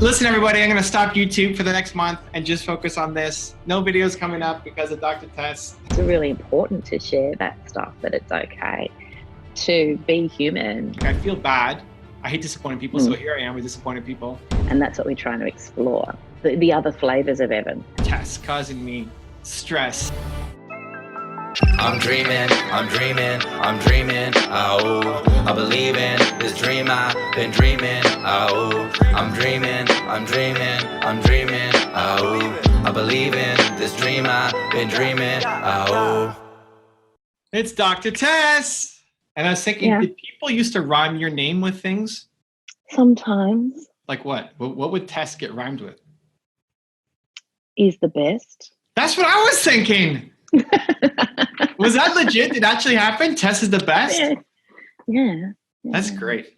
Listen, everybody, I'm going to stop YouTube for the next month and just focus on this. No videos coming up because of Dr. Tess. It's really important to share that stuff, that it's okay to be human. I feel bad. I hate disappointing people, so here I am with disappointing people. And that's what we're trying to explore, the other flavors of Evan. Tess causing me stress. I'm dreaming, oh, I believe in this dream I've been dreaming, oh, I'm dreaming, oh, I believe in this dream I've been dreaming, oh. It's Dr. Tess! And I was thinking, did people used to rhyme your name with things? Sometimes. Like what? What would Tess get rhymed with? Is the best. That's what I was thinking! Was that legit? Did it actually happen? Tess is the best? Yeah. That's great.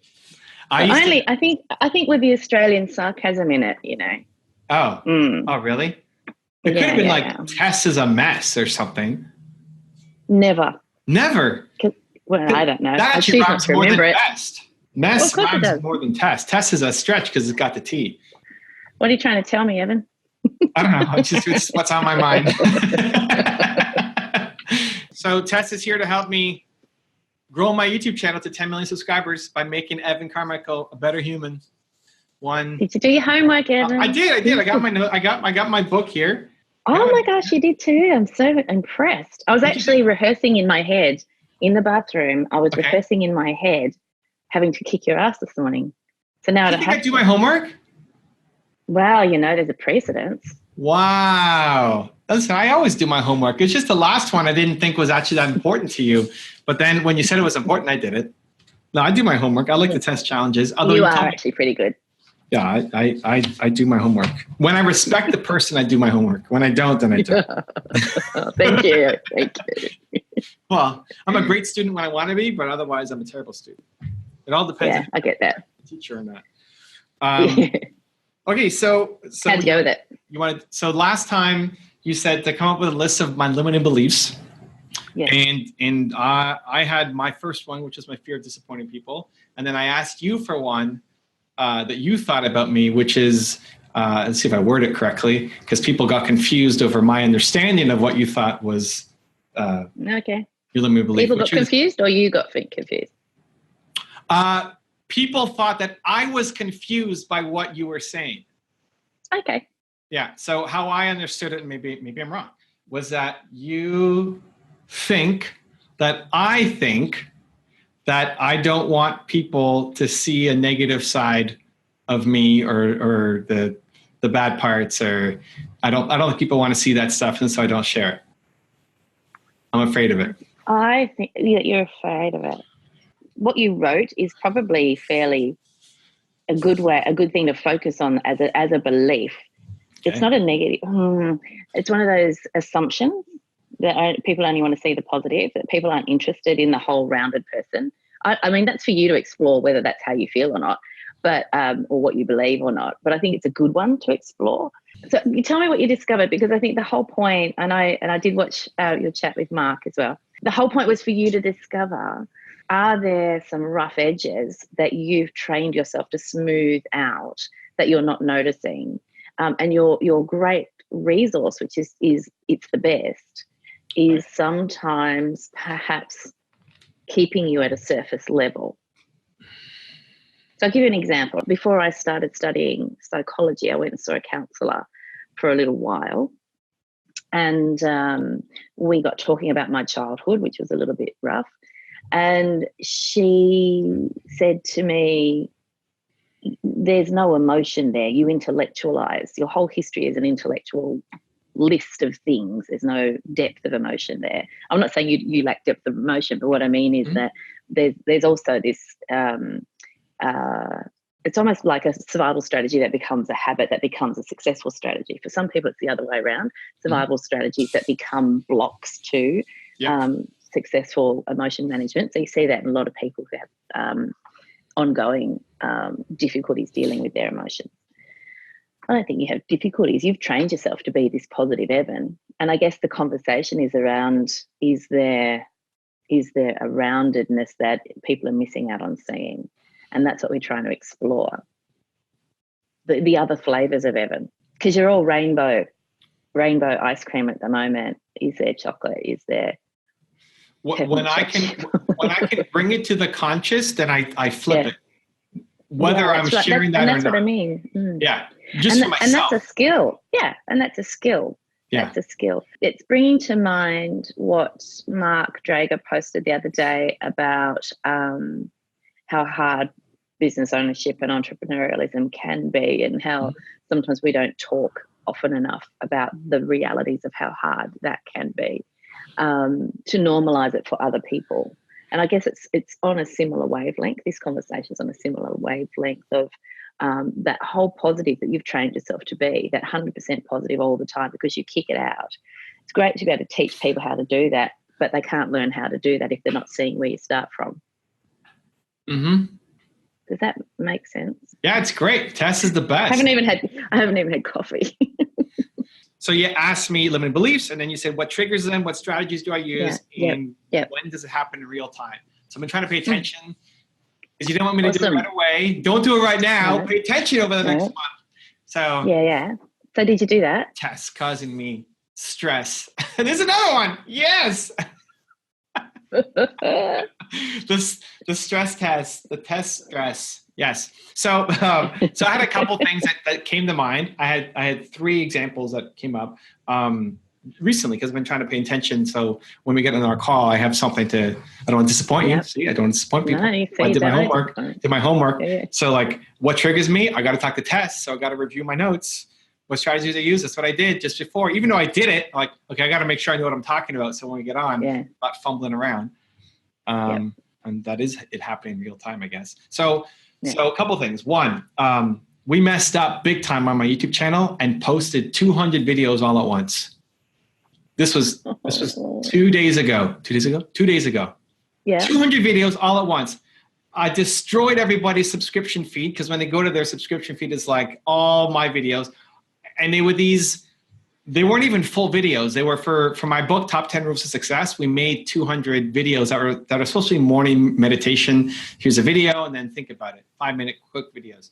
I think with the Australian sarcasm in it, you know. Oh, oh, really? It could have been Tess is a mess or something. Never. Well, I don't know. That actually rhymes more than best. Mess well, rhymes more than Tess. Tess is a stretch because it's got the T. What are you trying to tell me, Evan? I don't know. It's what's on my mind. So Tess is here to help me grow my YouTube channel to 10 million subscribers by making Evan Carmichael a better human. Did you do your homework, Evan? I did. I got my note. I got my book here. Oh my gosh, you did too. I'm so impressed. I was actually rehearsing in my head in the bathroom. I was rehearsing in my head having to kick your ass this morning. So now I do my homework? Well, you know, there's a precedence. Wow. Listen, I always do my homework. It's just the last one I didn't think was actually that important to you. But then when you said it was important, I did it. No, I do my homework. I like the test challenges. Although you are actually pretty good. Yeah, I do my homework. When I respect the person, I do my homework. When I don't, then I don't. Thank you. Well, I'm a great student when I want to be, but otherwise I'm a terrible student. It all depends. Yeah, I get that. Teacher or not. Okay, so how'd you go with it? So last time you said to come up with a list of my limiting beliefs. Yes. And I had my first one, which was my fear of disappointing people. And then I asked you for one that you thought about me, which is, let's see if I word it correctly, because people got confused over my understanding of what you thought was your limiting belief. People got confused or you got confused? People thought that I was confused by what you were saying. Okay. Yeah. So how I understood it, and maybe I'm wrong, was that you think that I think that I don't want people to see a negative side of me or the bad parts, or I don't think people want to see that stuff, and so I don't share it. I'm afraid of it. I think you're afraid of it. What you wrote is probably fairly a good thing to focus on as a belief. Okay. It's not a negative. It's one of those assumptions that people only want to see the positive, that people aren't interested in the whole rounded person. I mean, that's for you to explore whether that's how you feel or not, but or what you believe or not. But I think it's a good one to explore. So you tell me what you discovered, because I think the whole point, and I did watch your chat with Mark as well. The whole point was for you to discover, are there some rough edges that you've trained yourself to smooth out that you're not noticing? And your great resource, which is it's the best, is sometimes perhaps keeping you at a surface level. So I'll give you an example. Before I started studying psychology, I went and saw a counsellor for a little while. And we got talking about my childhood, which was a little bit rough. And she said to me, there's no emotion there. You intellectualize. Your whole history is an intellectual list of things. There's no depth of emotion there. I'm not saying you lack depth of emotion, but what I mean is that there's also this, it's almost like a survival strategy that becomes a habit, that becomes a successful strategy. For some people, it's the other way around. Survival strategies that become blocks to successful emotion management. So you see that in a lot of people who have ongoing difficulties dealing with their emotions. I don't think you have difficulties. You've trained yourself to be this positive Evan. And I guess the conversation is around, is there a roundedness that people are missing out on seeing? And that's what we're trying to explore. the other flavors of Evan, because you're all rainbow ice cream at the moment. Is there chocolate? Is there when I can bring it to the conscious, then I flip it. Whether I'm sharing that or not. And that's what I mean. Yeah, just for myself. And that's a skill. Yeah, and that's a skill. Yeah. That's a skill. It's bringing to mind what Mark Drager posted the other day about how hard business ownership and entrepreneurialism can be, and how sometimes we don't talk often enough about the realities of how hard that can be, to normalize it for other people. And I guess it's on a similar wavelength. This conversation is on a similar wavelength of that whole positive that you've trained yourself to be, that 100% positive all the time because you kick it out. It's great to be able to teach people how to do that, but they can't learn how to do that if they're not seeing where you start from. Mm-hmm. Does that make sense? Yeah, it's great. Tess is the best. I haven't even had coffee. So you asked me limiting beliefs, and then you said, what triggers them? What strategies do I use? And when does it happen in real time? So I've been trying to pay attention. Because you don't want me to do it right away. Don't do it right now. Pay attention over the next month. So yeah. So did you do that? Tess causing me stress. There's another one. Yes. the stress test. The test stress. Yes. So so I had a couple things that came to mind. I had 3 examples that came up recently because I've been trying to pay attention. So when we get on our call, I have something I don't want to disappoint you. See, I don't want to disappoint people. I did my homework. Yeah. So like what triggers me? I got to talk to Tess. So I got to review my notes. What strategies I use? That's what I did just before. Even though I did it, like, okay, I got to make sure I know what I'm talking about. So when we get on, I'm not fumbling around. And that is it happening in real time, I guess. So a couple things. One, we messed up big time on my YouTube channel and posted 200 videos all at once. This was 2 days ago. 2 days ago? 2 days ago. Yeah. 200 videos all at once. I destroyed everybody's subscription feed because when they go to their subscription feed, it's like all my videos. And they weren't even full videos. They were for my book, Top 10 Rules of Success. We made 200 videos that are supposed to be morning meditation. Here's a video, and then think about it. 5-minute quick videos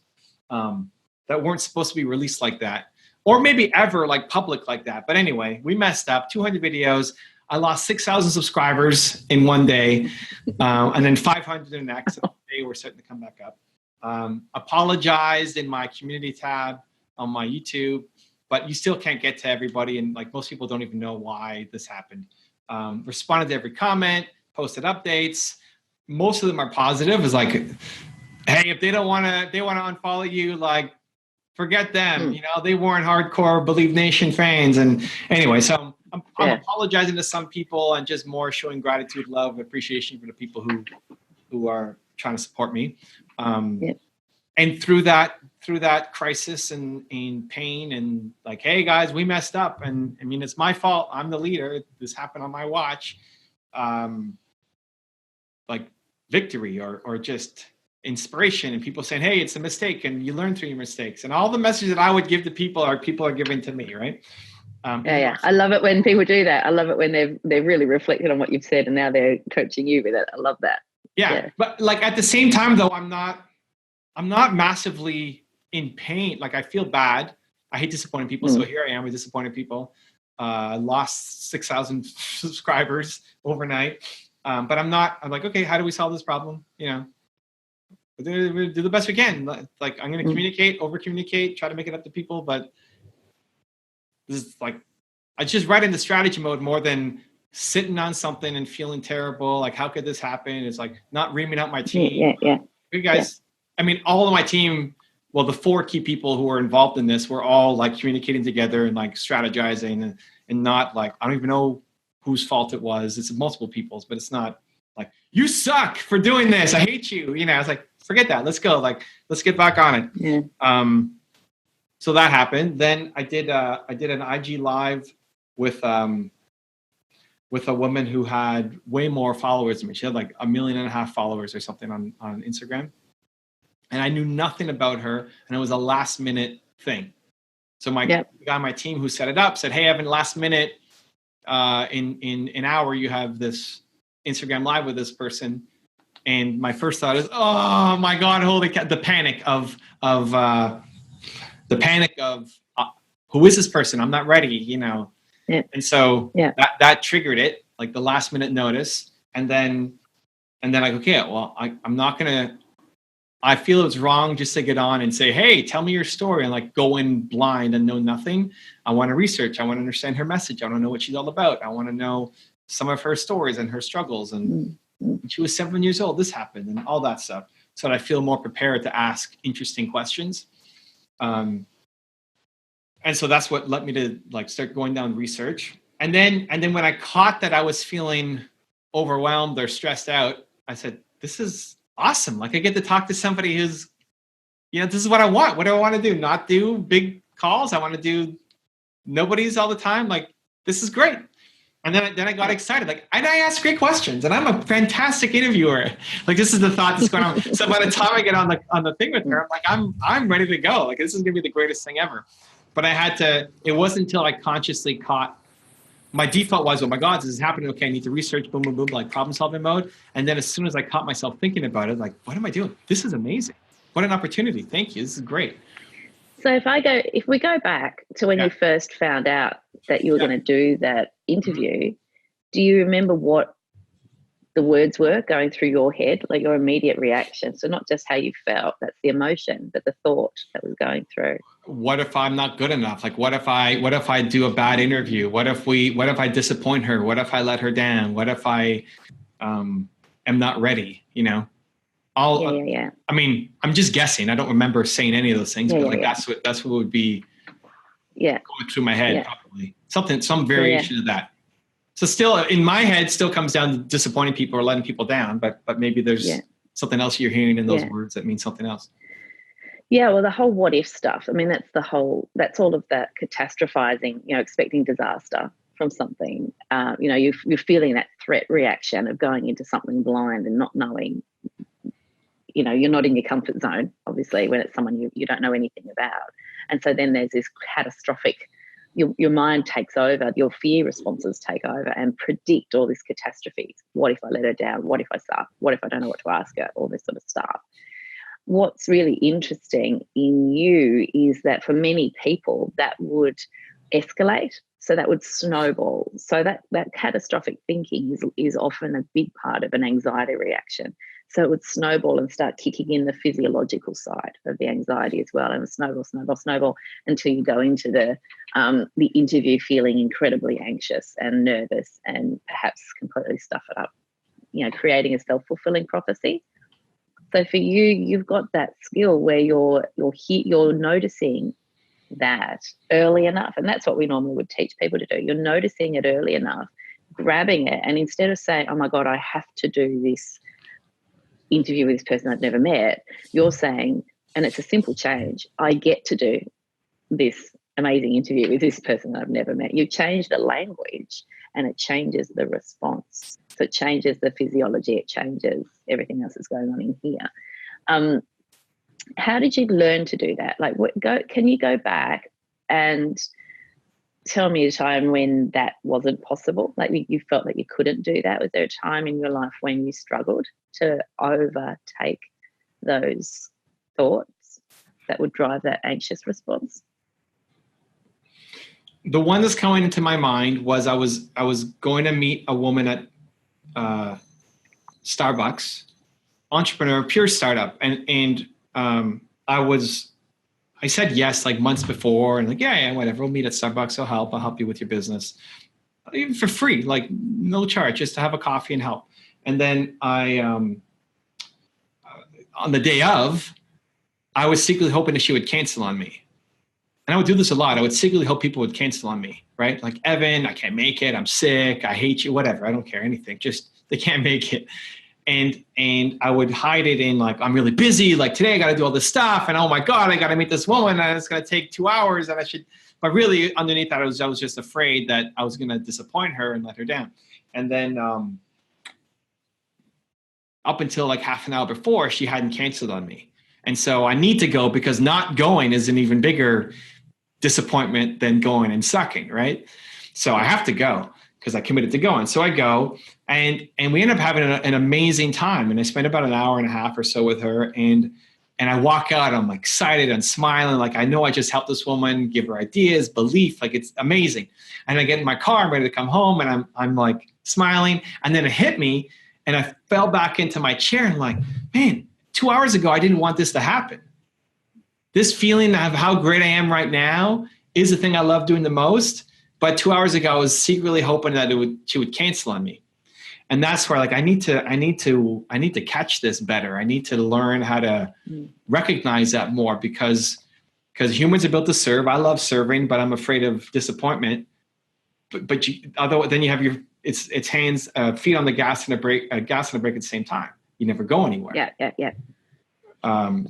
that weren't supposed to be released like that. Or maybe ever like public like that. But anyway, we messed up. 200 videos. I lost 6,000 subscribers in one day. And then 500 in the next day. We're starting to come back up. Apologized in my community tab on my YouTube. But you still can't get to everybody. And like most people don't even know why this happened. Responded to every comment. Posted updates. Most of them are positive. It's like, hey, if they want to unfollow you, like, forget them. They weren't hardcore Believe Nation fans. And anyway, so I'm apologizing to some people and just more showing gratitude, love, appreciation for the people who are trying to support me. And through that crisis and pain and like, hey guys, we messed up. And I mean, it's my fault. I'm the leader. This happened on my watch. Like victory or just inspiration and people saying, hey, it's a mistake and you learn through your mistakes, and all the messages that I would give to people are giving to me, right? I love it when people do that. I love it when they've really reflected on what you've said and now they're coaching you with it. I love that. Yeah. But like at the same time though, I'm not massively in pain. Like I feel bad. I hate disappointing people. So here I am with disappointing people. Lost 6,000 subscribers overnight. But I'm like, okay, how do we solve this problem? We do the best we can. Like I'm going to communicate, over communicate, try to make it up to people. But this is like, I just write into strategy mode more than sitting on something and feeling terrible. Like, how could this happen? It's like not reaming out my team. You guys, I mean, all of my team, well, the 4 key people who were involved in this were all like communicating together and like strategizing and not like, I don't even know whose fault it was. It's multiple people's, but it's not like, you suck for doing this. I hate you. It's like, forget that. Let's go. Like, let's get back on it. Yeah. So that happened. Then I did an IG live with a woman who had way more followers than me. She had like 1.5 million followers or something on Instagram. And I knew nothing about her. And it was a last minute thing. So the guy on my team who set it up said, hey, Evan, last minute, in an hour, you have this Instagram live with this person. And my first thought is, oh my God, holy cow, the panic of the panic of who is this person? I'm not ready, you know. Yeah. And so Yeah. that triggered it, like the last minute notice. And then like, okay, well, I'm not gonna. I feel it was wrong just to get on and say, hey, tell me your story, and like go in blind and know nothing. I want to research. I want to understand her message. I want to know what she's all about. I want to know some of her stories and her struggles. And when she was 7 years old, this happened and all that stuff. So that I feel more prepared to ask interesting questions. And so that's what led me to like start going down research. And then when I caught that I was feeling overwhelmed or stressed out, I said, this is awesome. Like I get to talk to somebody who's, you know, this is what I want. What do I want to do? Not do big calls. I want to do nobodies all the time. Like, this is great. And then I got excited. Like, and I ask great questions, and I'm a fantastic interviewer. Like, this is the thought that's going on. So by the time I get on the thing with her, I'm ready to go. Like, this is gonna be the greatest thing ever. But I had to. It wasn't until I consciously caught. My default was, oh my God, this is happening. Okay, I need to research, boom, boom, boom, like problem solving mode. And then as soon as I caught myself thinking about it, like, what am I doing? This is amazing. What an opportunity. Thank you. This is great. So if we go back to when you first found out that you were going to do that interview, do you remember what the words were going through your head, like your immediate reaction? So not just how you felt, that's the emotion, but the thought that was going through. What if I'm not good enough? Like, what if I do a bad interview? What if I disappoint her? What if I let her down? What if I am not ready? You know, I mean, I'm just guessing. I don't remember saying any of those things, but that's what would be going through my head, probably some variation of that. So still in my head, still comes down to disappointing people or letting people down, but maybe there's something else you're hearing in those words that means something else. Yeah, well, the whole what if stuff. I mean, that's all of that catastrophizing, you know, expecting disaster from something. You know, you're feeling that threat reaction of going into something blind and not knowing, you know, you're not in your comfort zone, obviously, when it's someone you don't know anything about. And so then there's this catastrophic, your mind takes over, your fear responses take over and predict all these catastrophes. What if I let her down? What if I suck? What if I don't know what to ask her? All this sort of stuff. What's really interesting in you is that for many people that would escalate, so that would snowball. So that catastrophic thinking is often a big part of an anxiety reaction. So it would snowball and start kicking in the physiological side of the anxiety as well, and snowball until you go into the interview feeling incredibly anxious and nervous and perhaps completely stuff it up, you know, creating a self-fulfilling prophecy. So for you, you've got that skill where you're noticing that early enough, and that's what we normally would teach people to do. You're noticing it early enough, grabbing it, and instead of saying, "Oh my God, I have to do this interview with this person I've never met," you're saying, and it's a simple change, I get to do this amazing interview with this person I've never met. You change the language and it changes the response. So it changes the physiology, it changes everything else that's going on in here. How did you learn to do that? Like, can you go back and tell me a time when that wasn't possible? Like you felt that you couldn't do that? Was there a time in your life when you struggled to overtake those thoughts that would drive that anxious response? The one that's coming into my mind was I was going to meet a woman at Starbucks, entrepreneur, pure startup, and I said yes like months before, and like yeah, whatever, we'll meet at Starbucks. I'll help you with your business, even for free, like no charge, just to have a coffee and help. And then I on the day of, I was secretly hoping that she would cancel on me. And I would do this a lot. I would secretly hope people would cancel on me, right? Like, Evan, I can't make it. I'm sick. I hate you, whatever. I don't care anything. Just they can't make it. And I would hide it in like, I'm really busy. Like today I got to do all this stuff. And oh my God, I got to meet this woman. And it's going to take 2 hours and but really underneath that, I was just afraid that I was going to disappoint her and let her down. And then up until like half an hour before, she hadn't canceled on me. And so I need to go because not going is an even bigger disappointment than going and sucking, right? So I have to go because I committed to going. So I go and we end up having an amazing time. And I spent about an hour and a half or so with her. And And I walk out, I'm excited and smiling. Like, I know I just helped this woman, give her ideas, belief, like it's amazing. And I get in my car, I'm ready to come home, and I'm like smiling. And then it hit me, and I fell back into my chair and I'm like, man, 2 hours ago, I didn't want this to happen. This feeling of how great I am right now is the thing I love doing the most. But 2 hours ago, I was secretly hoping that she would cancel on me. And that's where, like, I need to catch this better. I need to learn how to recognize that more, because humans are built to serve. I love serving, but I'm afraid of disappointment. But then you have it's hands, feet on the gas and a brake, at the same time. You never go anywhere. Yeah.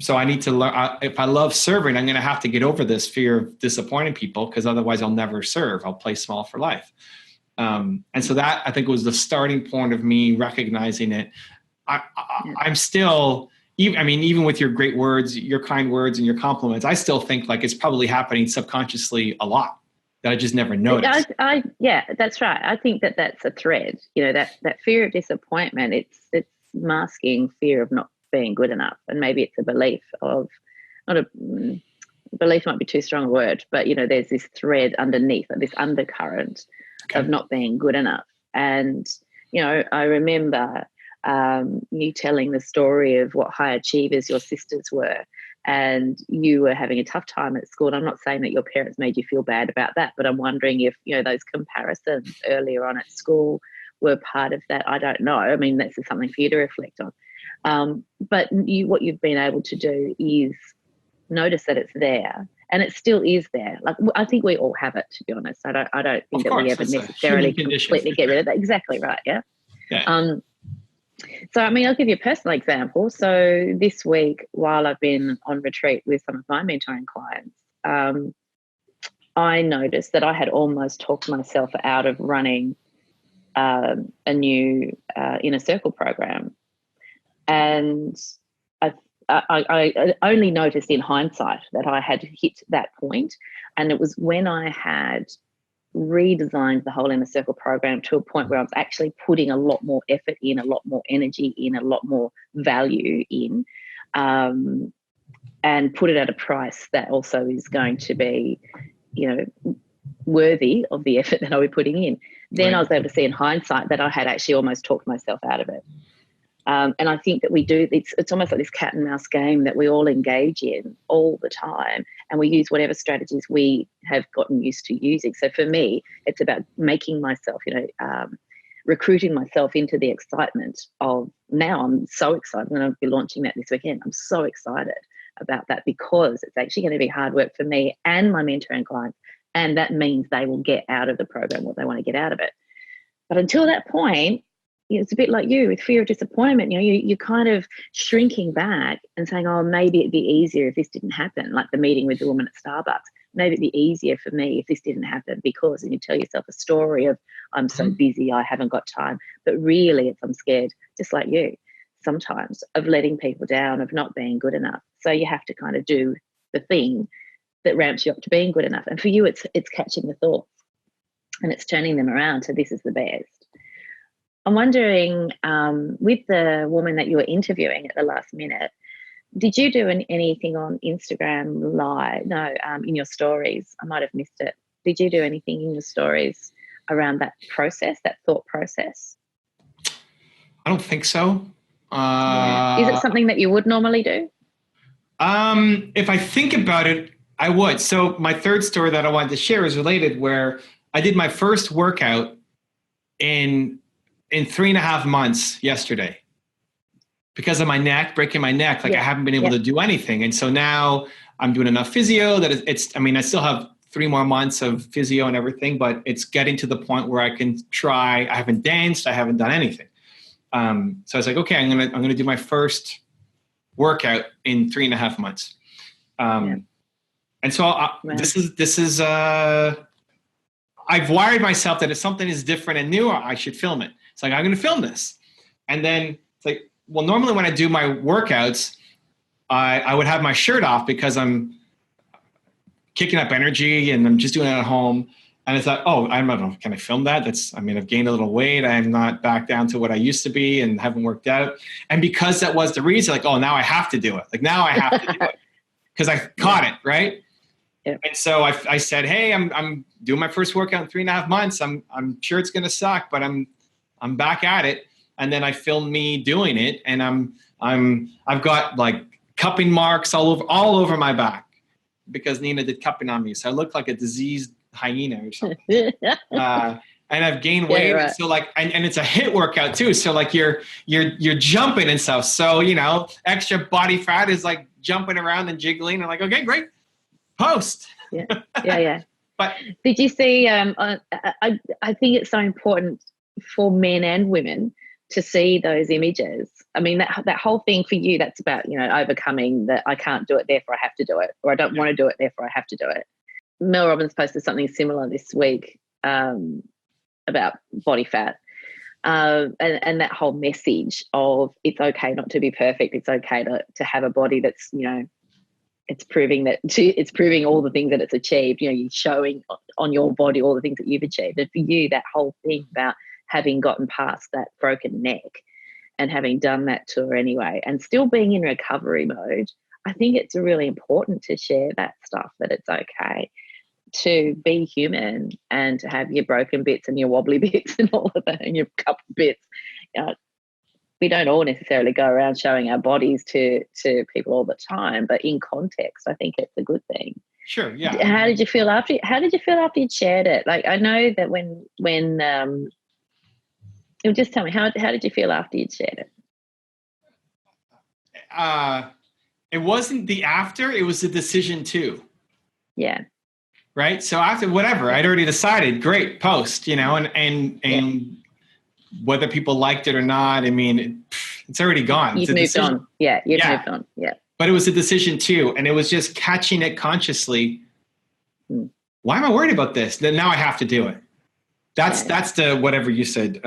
So I need to learn. If I love serving, I'm going to have to get over this fear of disappointing people, because otherwise I'll never serve. I'll play small for life. And so that, I think, was the starting point of me recognizing it. I'm still, even with your great words, your kind words and your compliments, I still think like it's probably happening subconsciously a lot that I just never noticed. Yeah, that's right. I think that's a thread, that fear of disappointment. It's masking fear of not being good enough. And maybe it's a belief of, belief might be too strong a word, but there's this thread underneath, this undercurrent of not being good enough. And I remember you telling the story of what high achievers your sisters were, and you were having a tough time at school. And I'm not saying that your parents made you feel bad about that, but I'm wondering if those comparisons earlier on at school were part of that. I don't know. I mean, that's something for you to reflect on. But what you've been able to do is notice that it's there, and it still is there. Like, I think we all have it, to be honest. I don't think that we ever necessarily completely get rid of that. Exactly right. Yeah. So, I'll give you a personal example. So this week, while I've been on retreat with some of my mentoring clients, I noticed that I had almost talked myself out of running a new inner circle program. And I only noticed in hindsight that I had hit that point. And it was when I had redesigned the whole inner circle program to a point where I was actually putting a lot more effort in, a lot more energy in, a lot more value in, and put it at a price that also is going to be, worthy of the effort that I'll be putting in. Then I was able to see in hindsight that I had actually almost talked myself out of it. And I think that we do, it's almost like this cat and mouse game that we all engage in all the time, and we use whatever strategies we have gotten used to using. So for me, it's about making myself, recruiting myself into the excitement of, now I'm so excited, and I'll be launching that this weekend. I'm so excited about that, because it's actually going to be hard work for me and my mentoring clients, and that means they will get out of the program what they want to get out of it. But until that point, it's a bit like you with fear of disappointment. You're kind of shrinking back and saying, oh, maybe it'd be easier if this didn't happen, like the meeting with the woman at Starbucks. Maybe it'd be easier for me if this didn't happen, because, and you tell yourself a story of, I'm so busy, I haven't got time. But really, it's, I'm scared, just like you, sometimes, of letting people down, of not being good enough. So you have to kind of do the thing that ramps you up to being good enough. And for you, it's catching the thoughts, and it's turning them around to, this is the best. I'm wondering, with the woman that you were interviewing at the last minute, did you do anything on Instagram Live? No, in your stories. I might have missed it. Did you do anything in your stories around that process, that thought process? I don't think so. Is it something that you would normally do? If I think about it, I would. So my third story that I wanted to share is related, where I did my first workout in 3.5 months yesterday, because of my neck, breaking my neck. Like I haven't been able to do anything. And so now I'm doing enough physio that I still have 3 more months of physio and everything, but it's getting to the point where I can try. I haven't danced. I haven't done anything. So I was like, okay, I'm going to do my first workout in 3.5 months. And so this is I've wired myself that if something is different and new, I should film it. It's like, I'm going to film this. And then it's like, well, normally when I do my workouts, I would have my shirt off because I'm kicking up energy and I'm just doing it at home. And it's like, oh, I don't know, can I film that? I've gained a little weight. I'm not back down to what I used to be and haven't worked out. And because that was the reason, like, oh, now I have to do it. Like, now I have to do it because I caught it, right? Yeah. And so I said, hey, I'm doing my first workout in 3.5 months. I'm sure it's going to suck, but I'm back at it. And then I filmed me doing it, and I've got like cupping marks all over my back because Nina did cupping on me. So I look like a diseased hyena or something. And I've gained weight. Right. So like, and it's a HIIT workout too. So like you're jumping and stuff. So, extra body fat is like jumping around and jiggling. I'm like, okay, great. Post. Yeah. But did you see, I think it's so important for men and women to see those images. I mean, that whole thing for you, that's about, overcoming that I can't do it, therefore I have to do it, or I don't want to do it, therefore I have to do it. Mel Robbins posted something similar this week about body fat, and that whole message of it's okay not to be perfect. It's okay to have a body that's, it's proving all the things that it's achieved. You're showing on your body all the things that you've achieved. And for you, that whole thing about having gotten past that broken neck and having done that tour anyway and still being in recovery mode, I think it's really important to share that stuff, that it's okay to be human and to have your broken bits and your wobbly bits and all of that and your couple bits. We don't all necessarily go around showing our bodies to people all the time, but in context, I think it's a good thing. Sure, yeah. How did you feel after you shared it? Like, I know that when just tell me, how did you feel after you'd shared it? It wasn't the after, it was the decision too. Yeah. Right. So after whatever, I'd already decided, great, post, and whether people liked it or not, I mean, it's already gone. You've moved on. Yeah. Moved on. Yeah. But it was a decision too. And it was just catching it consciously. Why am I worried about this? Then now I have to do it. That's the, whatever you said,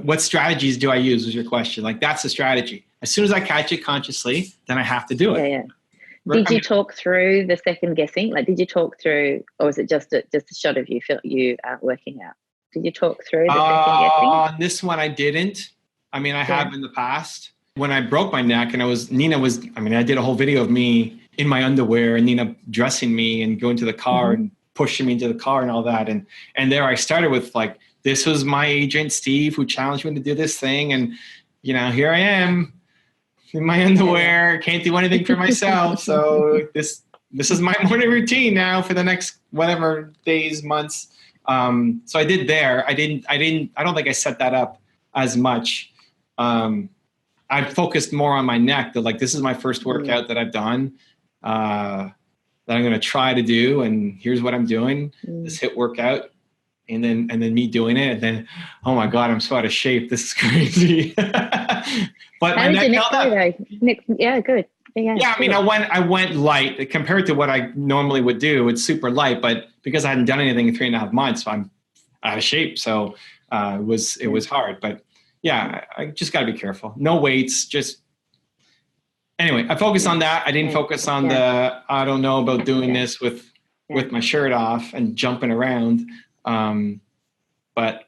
what strategies do I use was your question. Like, that's the strategy. As soon as I catch it consciously, then I have to do it. Yeah. Did you talk through the second guessing? Like, did you talk through, or was it just a shot of you working out? Did you talk through the second guessing? On this one, I didn't. I mean, I have in the past. When I broke my neck and I did a whole video of me in my underwear and Nina dressing me and going to the car and pushing me into the car and all that. And there I started with like, this was my agent, Steve, who challenged me to do this thing. And, here I am in my underwear, can't do anything for myself. So this is my morning routine now for the next whatever days, months. So I did there. I don't think I set that up as much. I focused more on my neck, that like, this is my first workout that I've done, that I'm going to try to do. And here's what I'm doing, this HIIT workout. And then me doing it. And then, oh my God, I'm so out of shape. This is crazy. But how my did neck your neck go? Yeah, good. Yeah, I mean, I went light compared to what I normally would do. It's super light, but because I hadn't done anything in 3.5 months, I'm out of shape. So it was hard. But yeah, I just got to be careful. No weights, just anyway. I focused on that. I didn't focus on I don't know about doing this with my shirt off and jumping around. But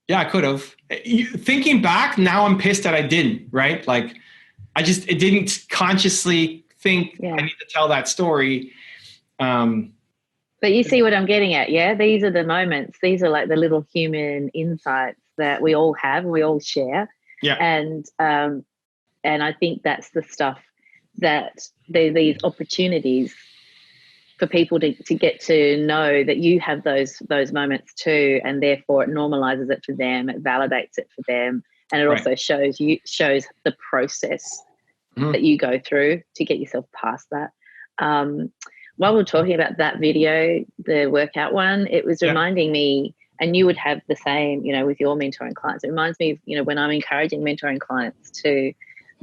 yeah, I could have. Thinking back, now I'm pissed that I didn't, right? Like, it didn't consciously think I need to tell that story. But you see what I'm getting at, yeah? These are the moments. These are like the little human insights that we all have, we all share. Yeah. And I think that's the stuff that these opportunities for people to get to know that you have those moments too, and therefore it normalizes it for them, it validates it for them, and it also shows the process that you go through to get yourself past that. While we're talking about that video, the workout one, it was reminding me, and you would have the same, with your mentoring clients. It reminds me of, when I'm encouraging mentoring clients to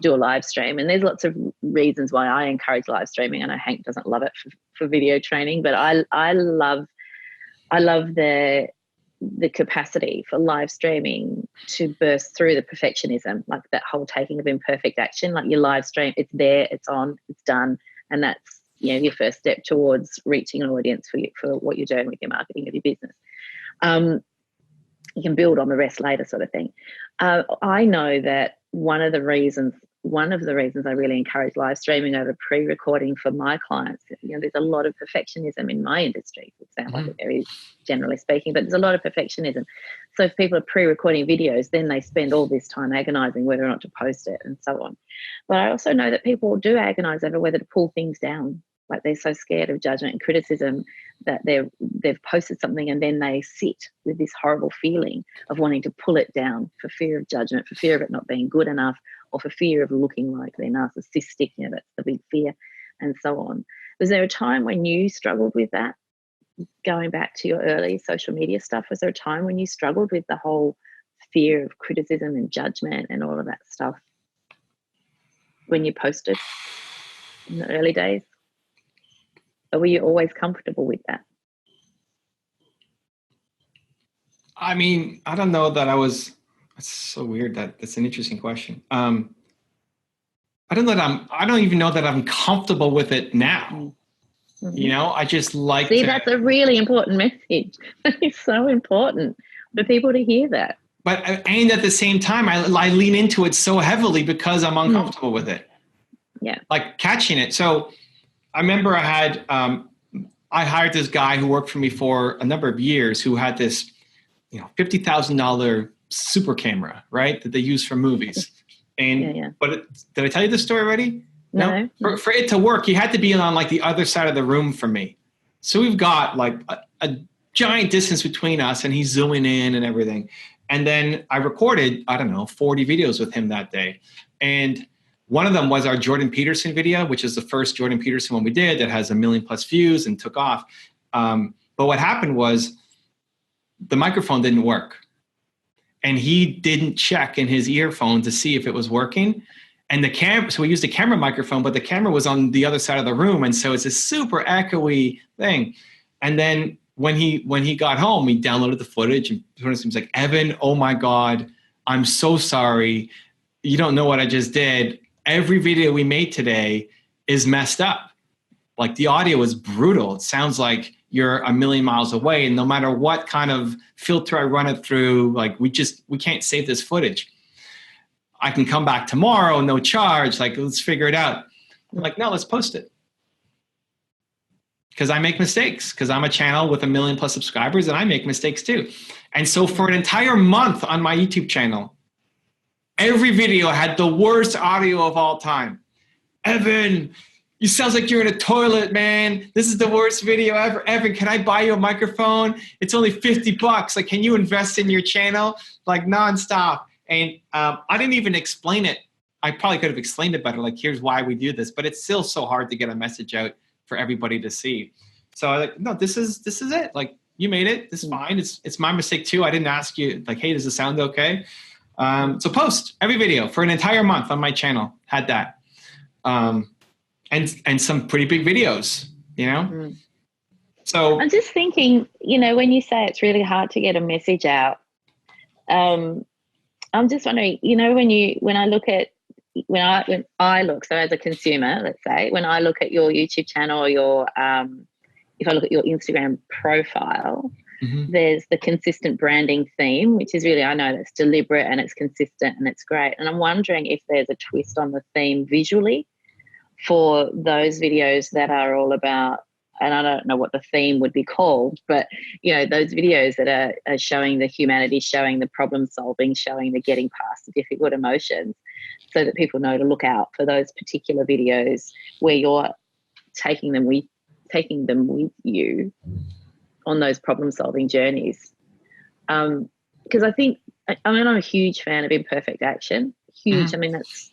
do a live stream, and there's lots of reasons why I encourage live streaming. I know Hank doesn't love it for video training, but I love the capacity for live streaming to burst through the perfectionism, like that whole taking of imperfect action. Like, your live stream, it's there, it's on, it's done, and that's your first step towards reaching an audience for what you're doing with your marketing of your business. You can build on the rest later, sort of thing. I know that one of the reasons I really encourage live streaming over pre-recording for my clients, there's a lot of perfectionism in my industry, for example, like there is, generally speaking, but there's a lot of perfectionism. So if people are pre-recording videos, then they spend all this time agonizing whether or not to post it and so on. But I also know that people do agonize over whether to pull things down. Like they're so scared of judgment and criticism that they've posted something and then they sit with this horrible feeling of wanting to pull it down for fear of judgment, for fear of it not being good enough, or for fear of looking like they're narcissistic. That's the big fear, and so on. Was there a time when you struggled with that? Going back to your early social media stuff, was there a time when you struggled with the whole fear of criticism and judgment and all of that stuff when you posted in the early days? Or were you always comfortable with that? I mean, I don't know that I was. It's so weird. That's an interesting question. I don't even know that I'm comfortable with it now. Mm-hmm. I just like. See, that's a really important message. It's so important for people to hear that. And at the same time, I lean into it so heavily because I'm uncomfortable with it. Yeah. Like catching it. So I remember I hired this guy who worked for me for a number of years who had this, $50,000 super camera, right? That they use for movies. And, but did I tell you this story already? No. For it to work, you had to be on like the other side of the room from me. So we've got like a giant distance between us and he's zooming in and everything. And then I recorded, 40 videos with him that day. And one of them was our Jordan Peterson video, which is the first Jordan Peterson one we did that has 1 million plus views and took off. But what happened was the microphone didn't work. And he didn't check in his earphone to see if it was working. And the camera, so we used a camera microphone, but the camera was on the other side of the room. And so it's a super echoey thing. And then when he got home, he downloaded the footage and he was like, Evan, oh my God, I'm so sorry. You don't know what I just did. Every video we made today is messed up. Like the audio is brutal. It sounds like you're a million miles away. And no matter what kind of filter I run it through, like we can't save this footage. I can come back tomorrow, no charge. Like, let's figure it out. I'm like, no, let's post it. Because I make mistakes, because I'm a channel with 1 million plus subscribers and I make mistakes too. And so for an entire month on my YouTube channel, every video had the worst audio of all time. Evan, you sounds like you're in a toilet, man. This is the worst video ever. Evan, can I buy you a microphone? It's only $50. Like, can you invest in your channel? Like nonstop. And I didn't even explain it. I probably could have explained it better. Like, here's why we do this, but it's still so hard to get a message out for everybody to see. So I like, no, this is it. Like, you made it. This is fine. It's my mistake too. I didn't ask you like, hey, does it sound okay? So post every video for an entire month on my channel. Had that. And some pretty big videos, So I'm just thinking, when you say it's really hard to get a message out, I'm just wondering, when I look, so as a consumer, let's say, when I look at your YouTube channel or if I look at your Instagram profile, there's the consistent branding theme, which is really, I know that's deliberate and it's consistent and it's great. And I'm wondering if there's a twist on the theme visually for those videos that are all about, and I don't know what the theme would be called, but, those videos that are showing the humanity, showing the problem solving, showing the getting past the difficult emotions, so that people know to look out for those particular videos where you're taking them with you on those problem solving journeys. Because I think, I'm a huge fan of imperfect action. Huge. I mean, that's,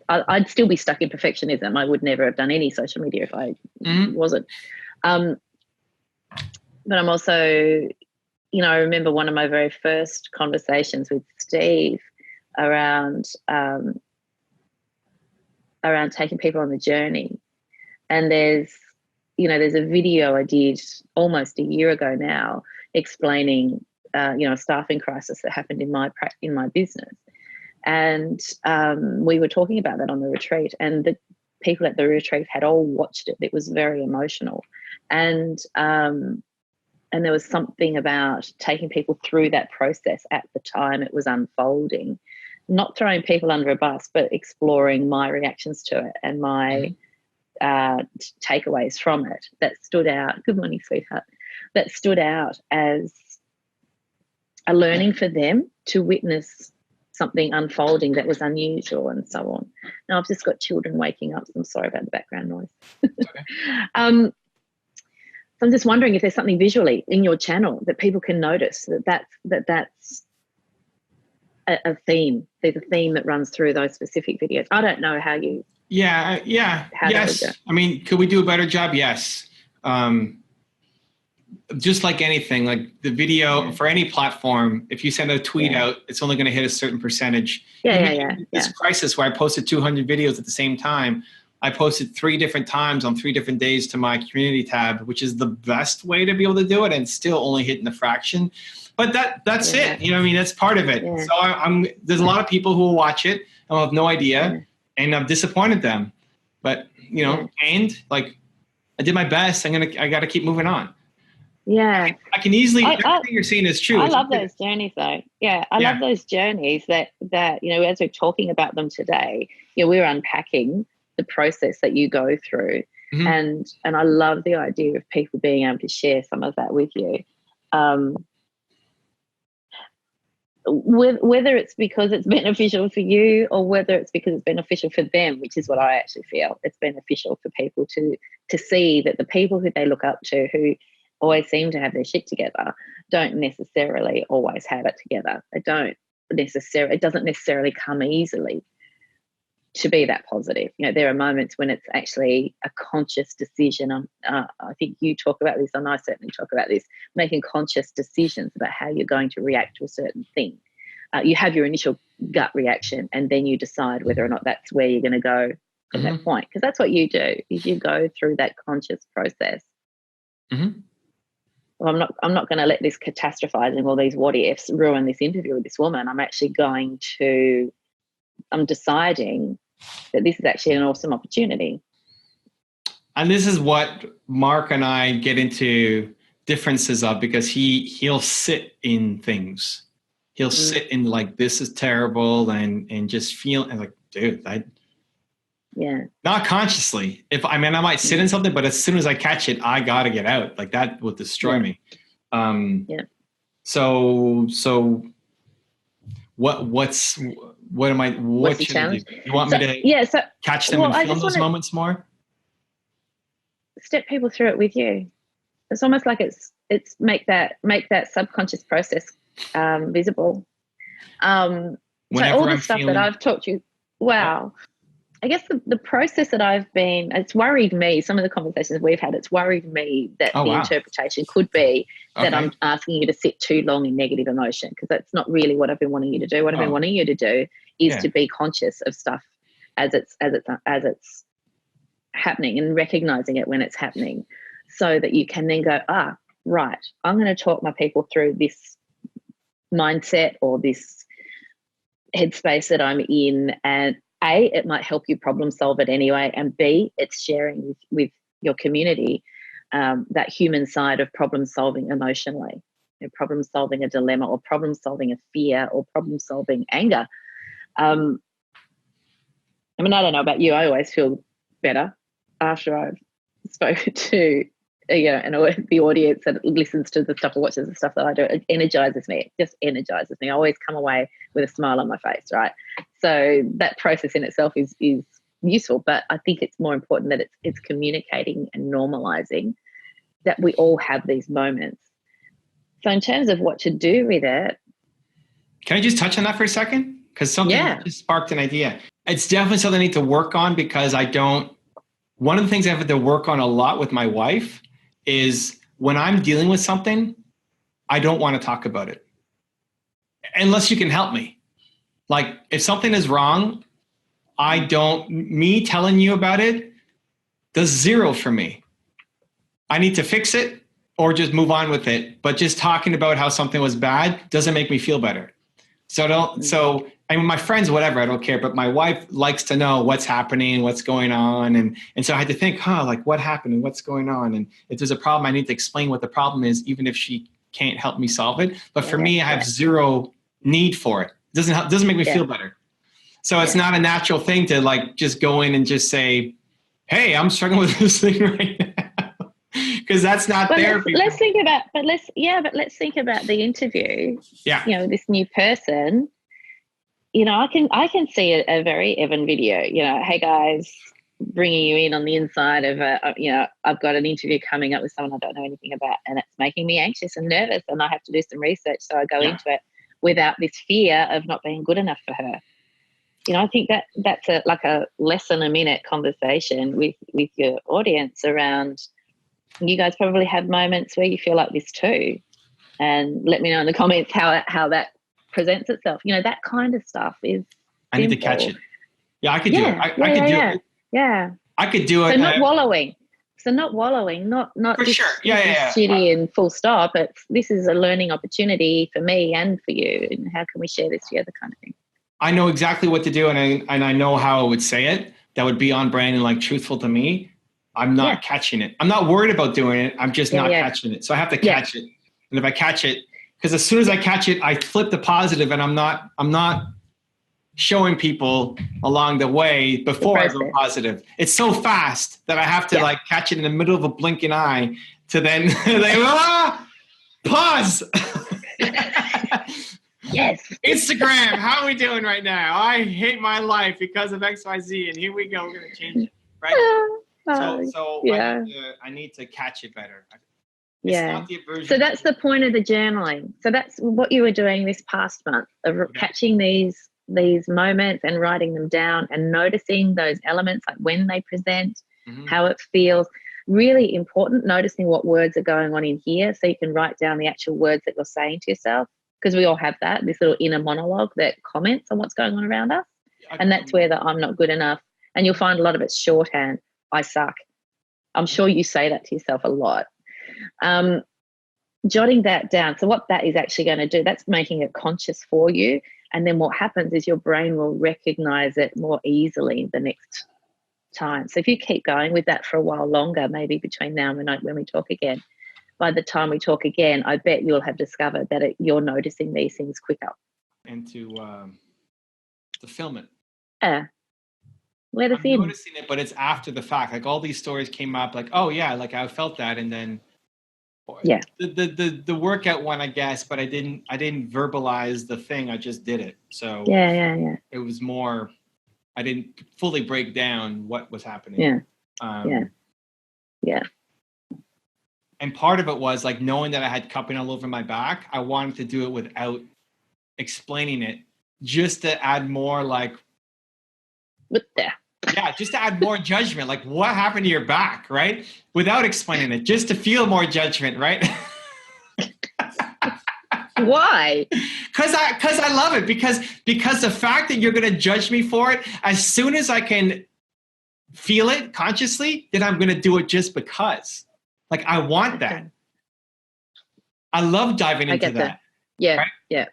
I'd still be stuck in perfectionism. I would never have done any social media if I wasn't. But I'm also, I remember one of my very first conversations with Steve around taking people on the journey. And there's a video I did almost a year ago now explaining, a staffing crisis that happened in my business. And we were talking about that on the retreat. And people at the retreat had all watched it. It was very emotional. And there was something about taking people through that process at the time it was unfolding, not throwing people under a bus, but exploring my reactions to it and my takeaways from it that stood out. Good morning, sweetheart. That stood out as a learning for them to witness something unfolding that was unusual and so on. Now, I've just got children waking up, so I'm sorry about the background noise. Okay. So I'm just wondering if there's something visually in your channel that people can notice that's a theme. There's a theme that runs through those specific videos. I don't know how you. Yeah. Yes. I mean, could we do a better job? Yes. Just like anything, like the video for any platform, if you send a tweet out, it's only going to hit a certain percentage. This crisis where I posted 200 videos at the same time, I posted 3 different times on 3 different days to my community tab, which is the best way to be able to do it, and still only hitting a fraction. But that's it. You know what I mean? That's part of it. Yeah. So there's a lot of people who will watch it and will have no idea, and I've disappointed them. But and like I did my best. I got to keep moving on. Yeah, I can easily. Everything you're saying is true. I love those journeys, though. Yeah, I love those journeys that as we're talking about them today, we're unpacking the process that you go through, and I love the idea of people being able to share some of that with you. Whether it's because it's beneficial for you or whether it's because it's beneficial for them, which is what I actually feel. It's beneficial for people to see that the people who they look up to, who always seem to have their shit together, don't necessarily always have it together. It doesn't necessarily come easily to be that positive. There are moments when it's actually a conscious decision. I think you talk about this, and I certainly talk about this, making conscious decisions about how you're going to react to a certain thing. You have your initial gut reaction, and then you decide whether or not that's where you're going to go from that point. Because that's what you do, is you go through that conscious process. Well, I'm not going to let this catastrophizing or these what ifs ruin this interview with this woman. I'm deciding that this is actually an awesome opportunity. And this is what Mark and I get into differences of, because he'll sit in things. He'll sit in like, this is terrible, and just feel and like, dude, not consciously. I might sit in something, but as soon as I catch it, I got to get out. Like that will destroy me. So what should I do? You want me to catch them and film those moments more? Step people through it with you. It's almost like it's make that subconscious process visible. So all the stuff that I've taught you, I guess the process that it's worried me, some of the conversations we've had, it's worried me that interpretation could be that I'm asking you to sit too long in negative emotion, because that's not really what I've been wanting you to do. What I've been wanting you to do is to be conscious of stuff as it's happening, and recognizing it when it's happening, so that you can then go, right, I'm going to talk my people through this mindset or this headspace that I'm in, and A, it might help you problem solve it anyway, and B, it's sharing with your community that human side of problem solving emotionally, problem solving a dilemma, or problem solving a fear, or problem solving anger. I don't know about you, I always feel better after I've spoken to the audience that listens to the stuff or watches the stuff that I do. It energizes me. It just energizes me. I always come away with a smile on my face, right? So that process in itself is useful, but I think it's more important that it's communicating and normalizing that we all have these moments. So in terms of what to do with it. Can I just touch on that for a second? Because something just sparked an idea. It's definitely something I need to work on, because one of the things I have to work on a lot with my wife is when I'm dealing with something, I don't want to talk about it unless you can help me. Like if something is wrong, me telling you about it does 0 for me. I need to fix it or just move on with it. But just talking about how something was bad doesn't make me feel better. So I mean, my friends, whatever, I don't care. But my wife likes to know what's happening, what's going on. And so I had to think, like what happened and what's going on? And if there's a problem, I need to explain what the problem is, even if she can't help me solve it. But for me, I have zero need for it. It doesn't make me feel better. So it's not a natural thing to like just go in and just say, hey, I'm struggling with this thing right now. Because that's not therapy. Let's think about the interview. Yeah. You know, this new person. You know, I can see a very Evan video. You know, hey guys, bringing you in on the inside of I've got an interview coming up with someone I don't know anything about, and it's making me anxious and nervous, and I have to do some research. So I go into it without this fear of not being good enough for her. You know, I think that's like a less than a minute conversation with your audience around. You guys probably have moments where you feel like this too, and let me know in the comments how that presents itself. You know, that kind of stuff is. I need to catch it. Yeah, I could do it. I could do it. Yeah, I could do it. So not wallowing. Not for just, sure. Yeah. shitty and full stop. This is a learning opportunity for me and for you, and how can we share this together, kind of thing. I know exactly what to do, and I know how I would say it. That would be on brand and like truthful to me. I'm not catching it. I'm not worried about doing it. I'm just not catching it. So I have to catch it. And if I catch it, because as soon as I catch it, I flip the positive, and I'm not showing people along the way before I go positive. It's so fast that I have to like catch it in the middle of a blinking eye to then pause. Yes. Instagram, how are we doing right now? I hate my life because of XYZ, and here we go. We're going to change it, right? I need to catch it better. It's not the aversion. So that's the point of the journaling. So that's what you were doing this past month, of catching these moments and writing them down and noticing those elements, like when they present, how it feels. Really important, noticing what words are going on in here, so you can write down the actual words that you're saying to yourself. Because we all have this little inner monologue that comments on what's going on around us. And that's where I'm not good enough. And you'll find a lot of it's shorthand. I suck. I'm sure you say that to yourself a lot. Jotting that down. So what that is actually going to do, that's making it conscious for you. And then what happens is your brain will recognize it more easily the next time. So if you keep going with that for a while longer, maybe between now and when we talk again, by the time we talk again, I bet you'll have discovered that you're noticing these things quicker. And to film it. Yeah. Let us I'm noticing it, but it's after the fact. Like all these stories came up, like, oh yeah, like I felt that, and then the workout one, I guess, but I didn't verbalize the thing. I just did it. So yeah. It was more. I didn't fully break down what was happening. Yeah. And part of it was like knowing that I had cupping all over my back. I wanted to do it without explaining it, just to add more like. Just to add more judgment. Like, what happened to your back, right? Without explaining it, just to feel more judgment, right? Why? Because I love it. Because the fact that you're going to judge me for it, as soon as I can feel it consciously, then I'm going to do it just because. Like, I want that. I love diving into that. Yeah, right? yeah.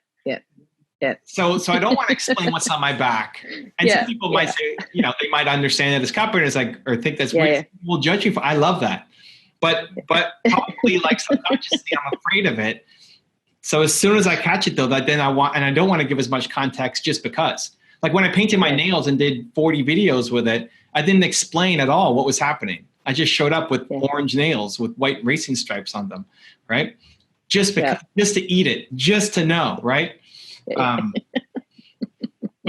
So I don't want to explain what's on my back. And some people might say, they might understand that as cupping is like, or think that's weird. Will judge you for. I love that, but probably like subconsciously, I'm afraid of it. So as soon as I catch it though, then I don't want to give as much context just because. Like when I painted my nails and did 40 videos with it, I didn't explain at all what was happening. I just showed up with orange nails with white racing stripes on them, right? Just because, just to eat it, just to know, right? But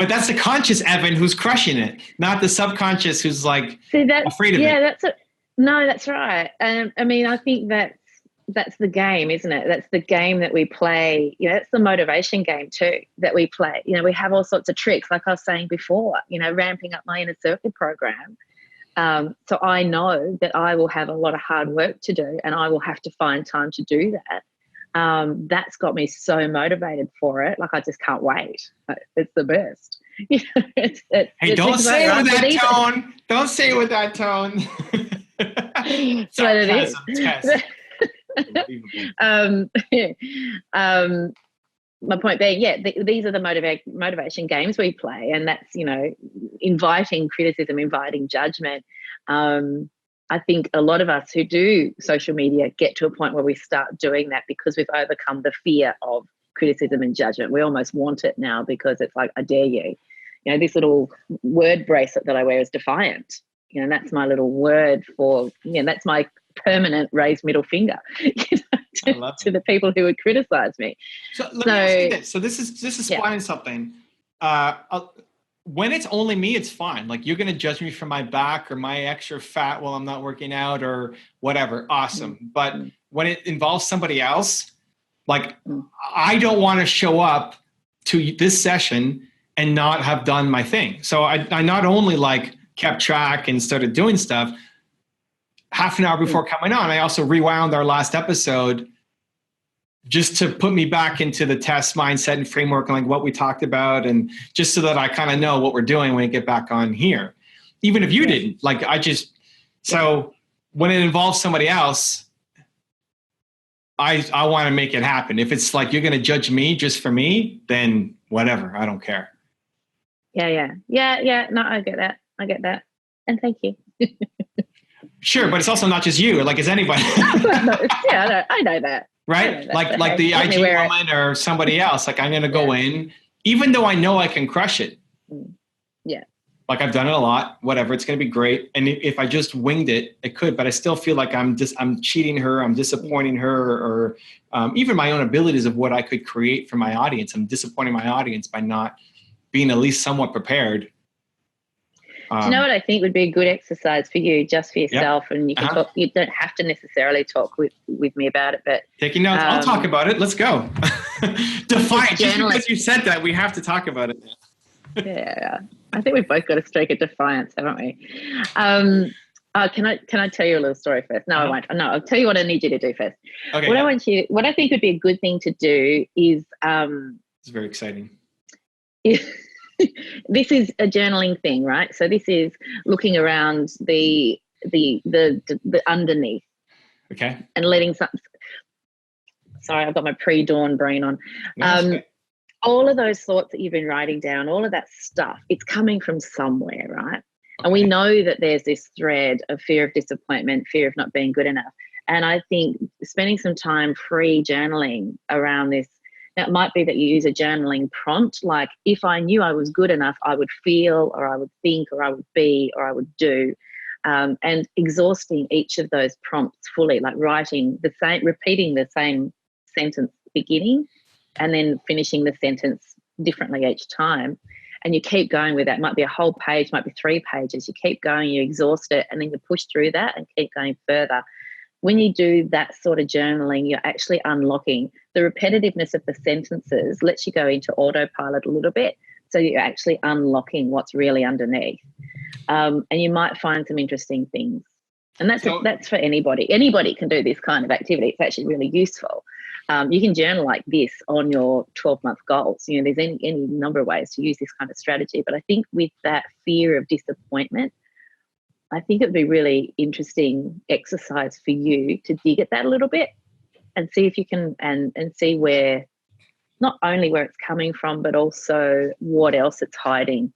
that's the conscious Evan who's crushing it, not the subconscious who's like afraid of it. That's right. I mean, I think that's the game, isn't it? That's the game that we play. It's the motivation game too that we play. We have all sorts of tricks, like I was saying before, ramping up my inner circle program. So I know that I will have a lot of hard work to do, and I will have to find time to do that. That's got me so motivated for it. Like I just can't wait. It's the best. Don't say it with that tone. Don't say it with that tone. Sarcasm test. my point being, these are the motivation games we play, and that's, inviting criticism, inviting judgment. I think a lot of us who do social media get to a point where we start doing that because we've overcome the fear of criticism and judgment. We almost want it now because it's like, I dare you. This little word bracelet that I wear is defiant. That's my little word for, that's my permanent raised middle finger to the people who would criticize me. So let me ask you this. So this is spawning something. When it's only me, it's fine. Like, you're going to judge me for my back or my extra fat while I'm not working out or whatever. Awesome. But when it involves somebody else, like, I don't want to show up to this session and not have done my thing. So I not only like kept track and started doing stuff half an hour before coming on, I also rewound our last episode just to put me back into the test mindset and framework and like what we talked about, and just so that I kind of know what we're doing when we get back on here. Even if you didn't, like, so when it involves somebody else, I want to make it happen. If it's like, you're going to judge me just for me, then whatever, I don't care. Yeah. No, I get that. And thank you. Sure, but it's also not just you. Like, it's anybody. Yeah, I know that. Right? Like the IG woman or somebody else. Like, I'm going to go in, even though I know I can crush it. Yeah. Like, I've done it a lot, whatever. It's going to be great. And if I just winged it, it could, but I still feel like I'm cheating her. I'm disappointing her, or even my own abilities of what I could create for my audience. I'm disappointing my audience by not being at least somewhat prepared. Do you know what I think would be a good exercise for you, just for yourself? Yeah. And you can talk. You don't have to necessarily talk with me about it, but taking notes. I'll talk about it. Let's go. Define. Just because you said that, we have to talk about it. Yeah, I think we've both got a streak of defiance, haven't we? Can I tell you a little story first? No, I won't. No, I'll tell you what I need you to do first. Okay. What I think would be a good thing to do is. It's very exciting. This is a journaling thing, right? So this is looking around the underneath. Okay. And letting something. Sorry, I've got my pre-dawn brain on. All of those thoughts that you've been writing down, all of that stuff, it's coming from somewhere, right? Okay. And we know that there's this thread of fear of disappointment, fear of not being good enough. And I think spending some time free journaling around this. Now, it might be that you use a journaling prompt, like, if I knew I was good enough, I would feel, or I would think, or I would be, or I would do, and exhausting each of those prompts fully, like repeating the same sentence beginning, and then finishing the sentence differently each time. And you keep going with that. It might be a whole page, might be 3 pages. You keep going, you exhaust it, and then you push through that and keep going further. When you do that sort of journaling, you're actually unlocking the repetitiveness of the sentences, lets you go into autopilot a little bit. So you're actually unlocking what's really underneath. And you might find some interesting things. And that's for anybody. Anybody can do this kind of activity. It's actually really useful. You can journal like this on your 12-month goals. There's any number of ways to use this kind of strategy. But I think with that fear of disappointment, I think it would be really interesting exercise for you to dig at that a little bit and see if you can and see where, not only where it's coming from, but also what else it's hiding.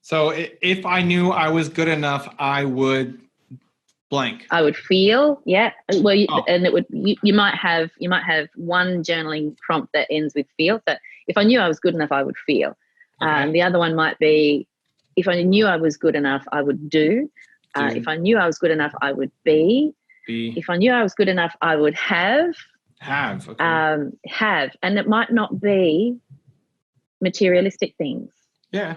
So if I knew I was good enough, I would blank. I would feel, yeah. Well, and it would. You might have one journaling prompt that ends with feel. So if I knew I was good enough, I would feel. Okay. The other one might be, if I knew I was good enough, I would do. If I knew I was good enough, I would be. If I knew I was good enough, I would have. Okay. Have. And it might not be materialistic things. Yeah.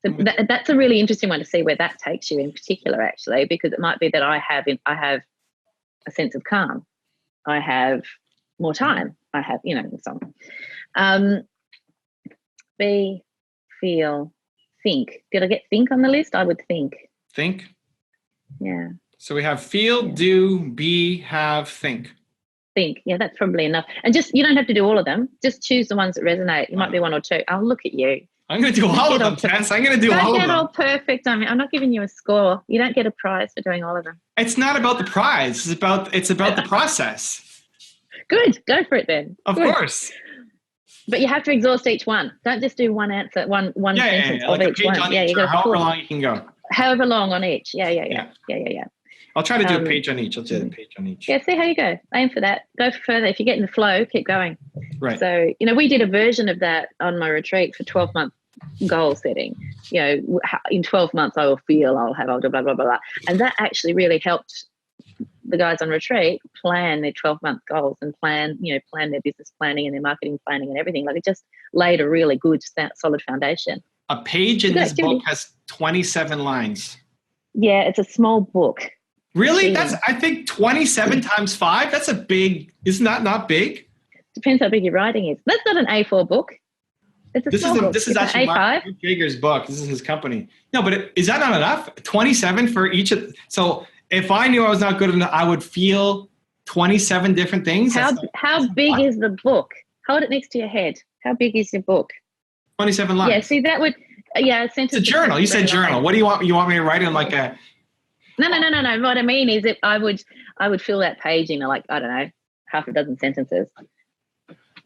So that's a really interesting one to see where that takes you in particular, actually, because it might be that I have a sense of calm. I have more time. I have, and so on. Be, feel, think. Did I get think on the list? I would think. Think? Yeah. So we have feel, do, be, have, think. Think. Yeah, that's probably enough. And you don't have to do all of them. Just choose the ones that resonate. You might be one or two. I'll look at you. I'm going to do all of them, Tess. I'm going to do all of them. Don't get all perfect. I'm not giving you a score. You don't get a prize for doing all of them. It's not about the prize. It's about the process. Good. Go for it then. Of course. But you have to exhaust each one. Don't just do one answer, one sentence of like each one. on Yeah, each, you got however long you can go. However long on each. Yeah. I'll try to do a page on each. I'll do a page on each. Yeah, see how you go. Aim for that. Go further. If you get in the flow, keep going. Right. So, we did a version of that on my retreat for 12-month goal setting. In 12 months I'll have blah, blah, blah, blah. And that actually really helped the guys on retreat plan their 12-month goals and plan their business planning and their marketing planning and everything. Like, it just laid a really good, solid foundation. A page in this book has 27 lines. Yeah, it's a small book. Really? That's, I think 27 times 5, that's a big, isn't that not big? Depends how big your writing is. That's not an A4 book. It's a small book. This is actually Mark Jager's book. This is his company. No, but is that not enough? 27 for each of, so if I knew I was not good enough, I would feel 27 different things. How big is the book? Hold it next to your head. How big is your book? 27 lines. Yeah, see, that would, it's a journal. You said journal. What do you want? You want me to write in like a... No. What I mean is that I would fill that page in like, I don't know, half a dozen sentences.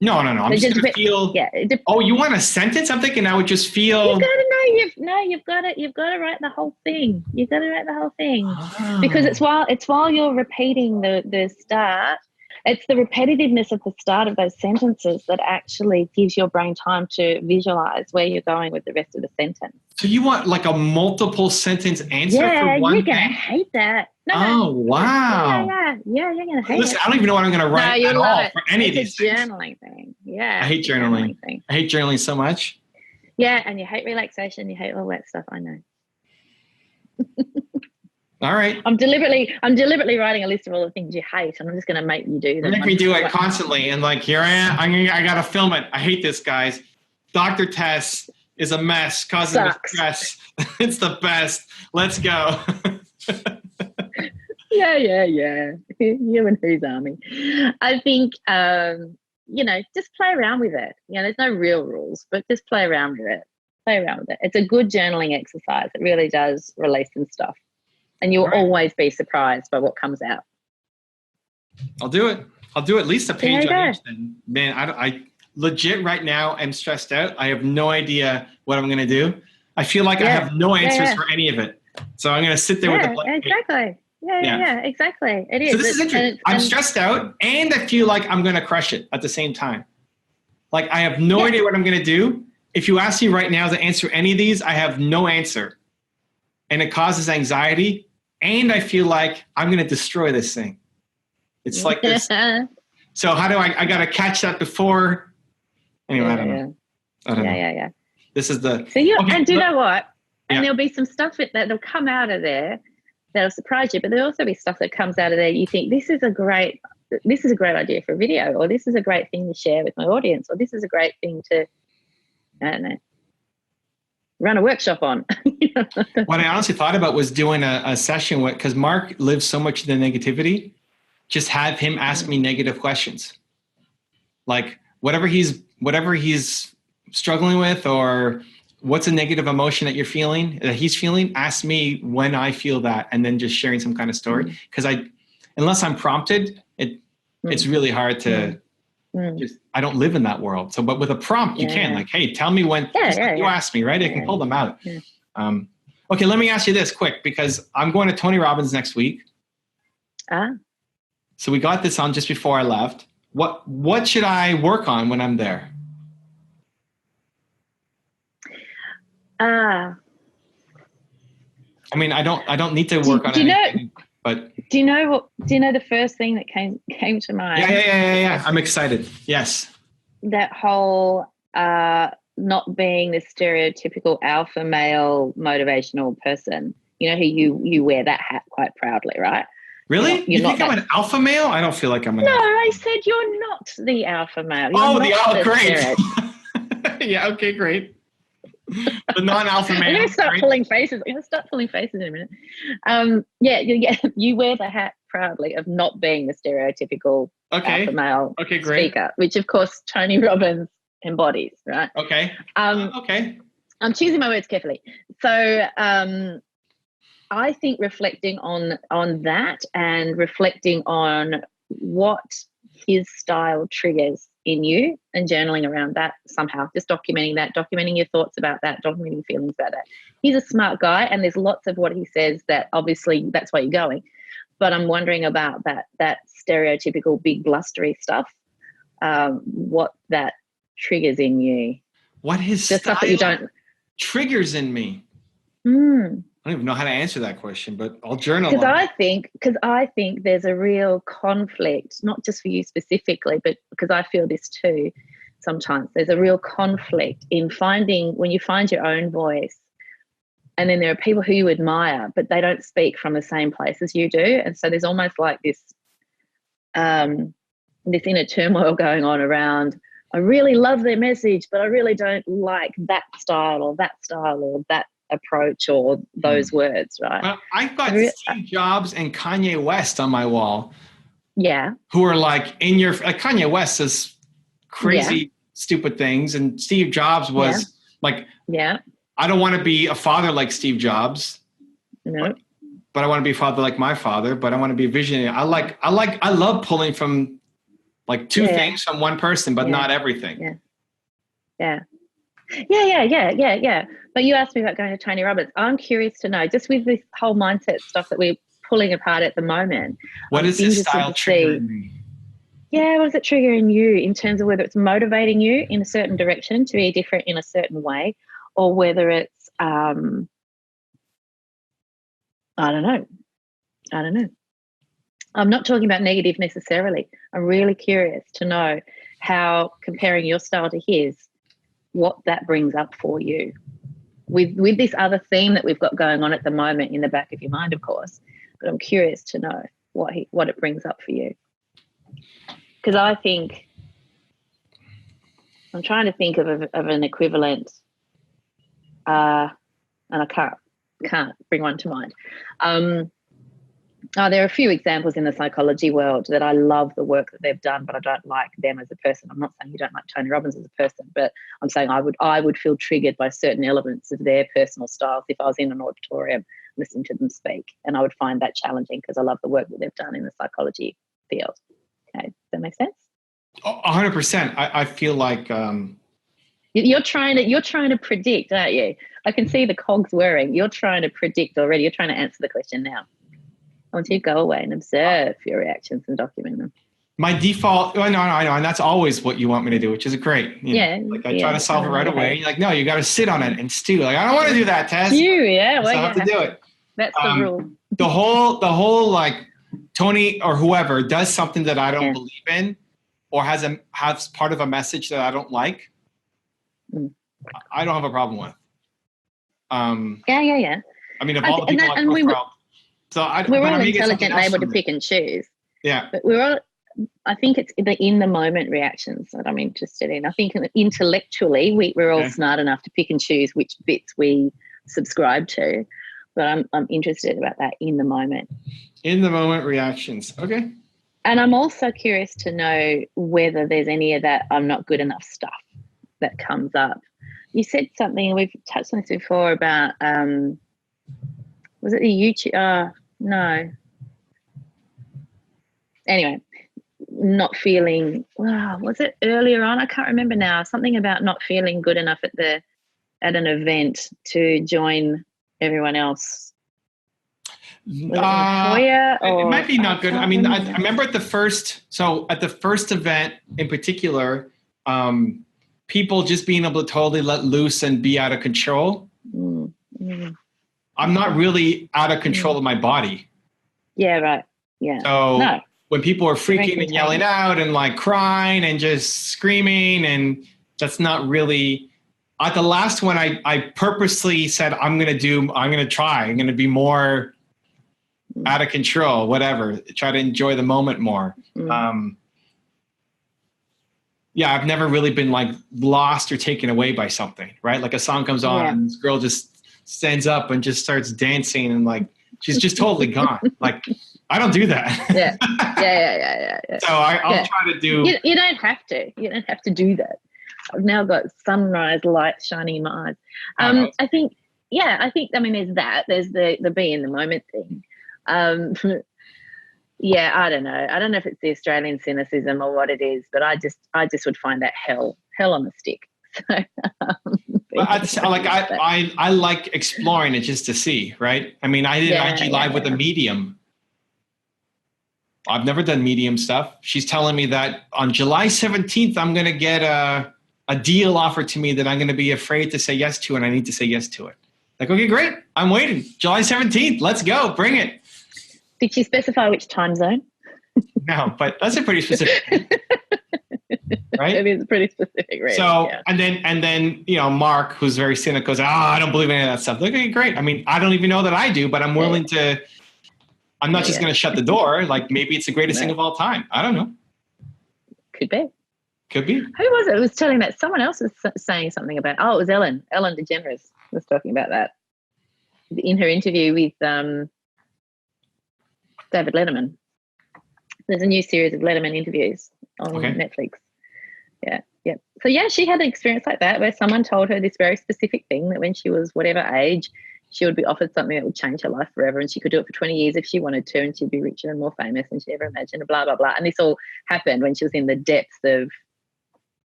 No. I'm just going to feel... Yeah. Oh, you want a sentence? I'm thinking I would just feel... You've got to write the whole thing. You've got to write the whole thing. Oh. Because it's while you're repeating the start, it's the repetitiveness of the start of those sentences that actually gives your brain time to visualize where you're going with the rest of the sentence. So you want like a multiple sentence answer for one thing? Yeah, you're going to hate that. No. Wow. Yeah, you're going to hate it. I don't even know what I'm going to write at all for any of these things. It's a journaling thing. Yeah. I hate journaling. I hate journaling so much. Yeah, and you hate relaxation. You hate all that stuff. I know. All right. I'm deliberately writing a list of all the things you hate, and I'm just going to make you do them. Make me do it constantly, and like here I am. I got to film it. I hate this, guys. Doctor Tess is a mess, causing me stress. It's the best. Let's go. Yeah. You and whose army? I think just play around with it. There's no real rules, but just play around with it. It's a good journaling exercise. It really does release some stuff. And you'll always be surprised by what comes out. I'll do it. I'll do at least a page on each then. Man, I legit right now am stressed out. I have no idea what I'm going to do. I feel like I have no answers for any of it. So I'm going to sit there with a blank page. Exactly. Yeah, exactly. It is. So this is interesting. I'm stressed out and I feel like I'm going to crush it at the same time. Like I have no idea what I'm going to do. If you ask me right now to answer any of these, I have no answer. And it causes anxiety. And I feel like I'm going to destroy this thing. It's like this. So how do I got to catch that before? Anyway, I don't know. Yeah. This is the... So and do you know what? And there'll be some stuff that'll come out of there that'll surprise you, but there'll also be stuff that comes out of there you think, this is a great idea for a video, or this is a great thing to share with my audience, or this is a great thing to, I don't know, run a workshop on. What I honestly thought about was doing a session with, because Mark lives so much in the negativity, just have him ask me negative questions. Like whatever he's struggling with, or what's a negative emotion that he's feeling, ask me when I feel that, and then just sharing some kind of story. Because unless I'm prompted, it's really hard to I don't live in that world. So, but with a prompt, you can like, hey, tell me when you ask me, right? I can pull them out. Yeah. Okay, let me ask you this quick, because I'm going to Tony Robbins next week. So we got this on just before I left. What should I work on when I'm there? I mean, I don't need to work on anything. But do you know the first thing that came to mind? Yeah. I'm excited. Yes. That whole not being the stereotypical alpha male motivational person. You know, who you wear that hat quite proudly, right? Really? You think I'm an alpha male? I don't feel like I'm an alpha. No, I said you're not the alpha male. Great. Yeah, okay, great. The non-alpha male. I'm going to start pulling faces. I'm going to start pulling faces in a minute. You wear the hat proudly of not being the stereotypical alpha male speaker, which of course Tony Robbins embodies, right? Okay. Okay. I'm choosing my words carefully. So I think reflecting on that and reflecting on what his style triggers in you and journaling around that somehow, just documenting that, documenting your thoughts about that, documenting feelings about that. He's a smart guy, and there's lots of what he says that obviously that's why you're going. But I'm wondering about that stereotypical big blustery stuff, what that triggers in you. What his the style stuff that you don't triggers in me. I don't even know how to answer that question, but I'll journal. Because I think there's a real conflict, not just for you specifically, but because I feel this too sometimes. There's a real conflict in finding, when you find your own voice, and then there are people who you admire, but they don't speak from the same place as you do. And so there's almost like this inner turmoil going on around, I really love their message, but I really don't like that style or that approach or those words, right? Well, I've got Steve Jobs and Kanye West on my wall. Yeah. Who are like like Kanye West says crazy, stupid things. And Steve Jobs was like, I don't want to be a father like Steve Jobs. No. But I want to be a father like my father, but I want to be a visionary. I love pulling from like two things from one person, but not everything. Yeah. But you asked me about going to Tony Robbins. I'm curious to know, just with this whole mindset stuff that we're pulling apart at the moment. What is his style triggering me? Yeah, what does it trigger in you in terms of whether it's motivating you in a certain direction to be different in a certain way, or whether it's, I don't know. I'm not talking about negative necessarily. I'm really curious to know how, comparing your style to his, what that brings up for you with this other theme that we've got going on at the moment in the back of your mind, of course. But I'm curious to know what it brings up for you. Because I think I'm trying to think of an equivalent, and I can't bring one to mind. There are a few examples in the psychology world that I love the work that they've done, but I don't like them as a person. I'm not saying you don't like Tony Robbins as a person, but I'm saying I would feel triggered by certain elements of their personal styles if I was in an auditorium listening to them speak, and I would find that challenging because I love the work that they've done in the psychology field. Okay, does that make sense? 100%. I feel like you're trying to predict, aren't you? I can see the cogs whirring. You're trying to predict already. You're trying to answer the question now. I want you to go away and observe your reactions and document them. My default, I know, and that's always what you want me to do, which is great. I try to solve it right away. You're like, no, you got to sit on it and stew. Like, I don't want to do that, Tess. I have to do it. That's the rule. The whole like Tony or whoever does something that I don't believe in, or has part of a message that I don't like. I don't have a problem with. Yeah. I mean, of all the people we're all intelligent and able to pick and choose. Yeah. But I think it's the in the moment reactions that I'm interested in. I think intellectually we're all smart enough to pick and choose which bits we subscribe to. But I'm interested about that in the moment. In the moment reactions. Okay. And I'm also curious to know whether there's any of that I'm not good enough stuff that comes up. You said something, we've touched on this before, about was it the YouTube? No. Anyway, not feeling, was it earlier on? I can't remember now. Something about not feeling good enough at an event to join everyone else. It might be not good. I mean, I remember at the first event in particular, people just being able to totally let loose and be out of control. I'm not really out of control of my body. Yeah, right. Yeah. So when people are freaking and yelling out and like crying and just screaming, and that's not really. At the last one, I purposely said I'm going to be more out of control, whatever. Try to enjoy the moment more. I've never really been like lost or taken away by something, right? Like a song comes on and this girl just stands up and just starts dancing and like she's just totally gone. Like I don't do that. Yeah. So I'll try to do. You don't have to. You don't have to do that. I've now got sunrise light shining in my eyes. I think. I mean, there's that. There's the be in the moment thing. Yeah, I don't know. I don't know if it's the Australian cynicism or what it is, but I just would find that hell on the stick. So, I like exploring it just to see, right? I mean, I did an IG live with a medium. I've never done medium stuff. She's telling me that on July 17th, I'm going to get a deal offered to me that I'm going to be afraid to say yes to, and I need to say yes to it. Like, okay, great. I'm waiting. July 17th. Let's go. Bring it. Did she specify which time zone? No, but that's a pretty specific thing, right? It is a pretty specific reason. So, and then, you know, Mark, who's very cynical, goes, I don't believe in any of that stuff. Like, okay, great. I mean, I don't even know that I do, but I'm willing to, I'm not just going to shut the door. Like, maybe it's the greatest thing of all time. I don't know. Could be. Could be. Who was it? It was telling that someone else was saying something about, it was Ellen DeGeneres was talking about that in her interview with David Letterman. There's a new series of Letterman interviews on Netflix. Yeah. So, she had an experience like that where someone told her this very specific thing that when she was whatever age, she would be offered something that would change her life forever, and she could do it for 20 years if she wanted to, and she'd be richer and more famous than she ever imagined, blah, blah, blah. And this all happened when she was in the depths of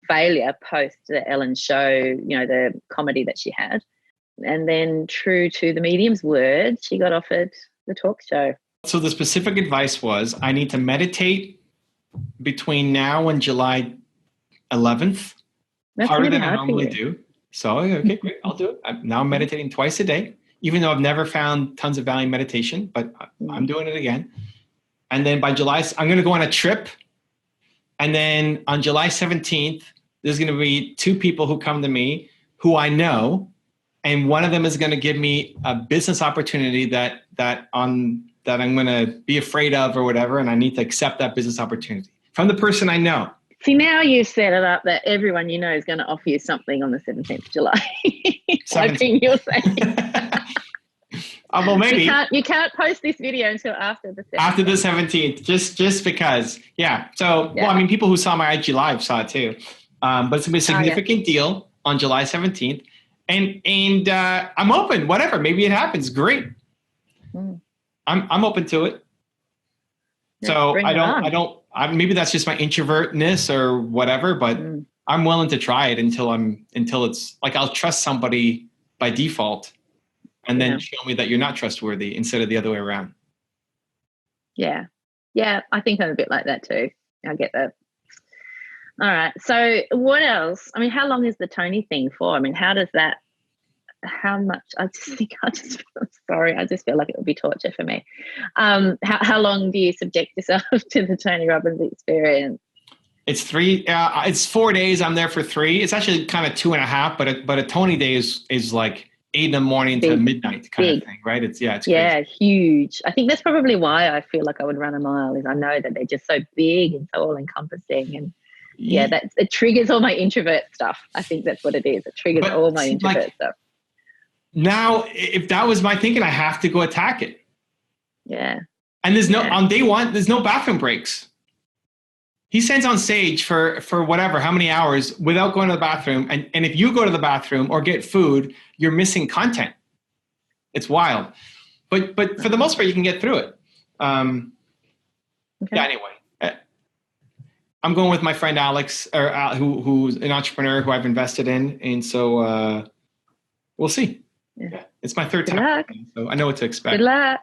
failure post the Ellen show, you know, the comedy that she had. And then, true to the medium's word, she got offered the talk show. So the specific advice was, I need to meditate between now and July 11th. That's harder really than I normally do. So, okay, great. I'll do it. Now I'm meditating twice a day, even though I've never found tons of value in meditation, but I'm doing it again. And then by July, I'm going to go on a trip. And then on July 17th, there's going to be 2 people who come to me who I know. And one of them is going to give me a business opportunity that I'm going to be afraid of or whatever. And I need to accept that business opportunity from the person I know. See, now you've set it up that everyone you know is going to offer you something on the 17th of July. I think you're saying. Well, maybe. You can't post this video until after the 17th. After the 17th, just because. Yeah. So, well, I mean, people who saw my IG Live saw it too. But it's going to be a significant deal on July 17th. And I'm open, whatever. Maybe it happens. Great. I'm open to it. So maybe that's just my introvertness or whatever, but I'm willing to try it until it's like, I'll trust somebody by default and then show me that you're not trustworthy instead of the other way around. Yeah. Yeah. I think I'm a bit like that too. I get that. All right. So what else? I mean, how long is the Tony thing for? I mean, how much? I'm sorry. I just feel like it would be torture for me. How long do you subject yourself to the Tony Robbins experience? It's 4 days. I'm there for 3. It's actually kind of 2.5, but a Tony day is like 8 in the morning to midnight kind of thing, right? It's crazy. Huge. I think that's probably why I feel like I would run a mile, is I know that they're just so big and so all encompassing, and it triggers all my introvert stuff. I think that's what it is. It triggers all my introvert stuff. Now, if that was my thinking, I have to go attack it. Yeah. And on day 1, there's no bathroom breaks. He stands on stage for whatever, how many hours without going to the bathroom. And if you go to the bathroom or get food, you're missing content. It's wild. But for the most part, you can get through it. Yeah, anyway. I'm going with my friend Alex, who's an entrepreneur who I've invested in. And so we'll see. Yeah. It's my 3rd time, so I know what to expect. Good luck.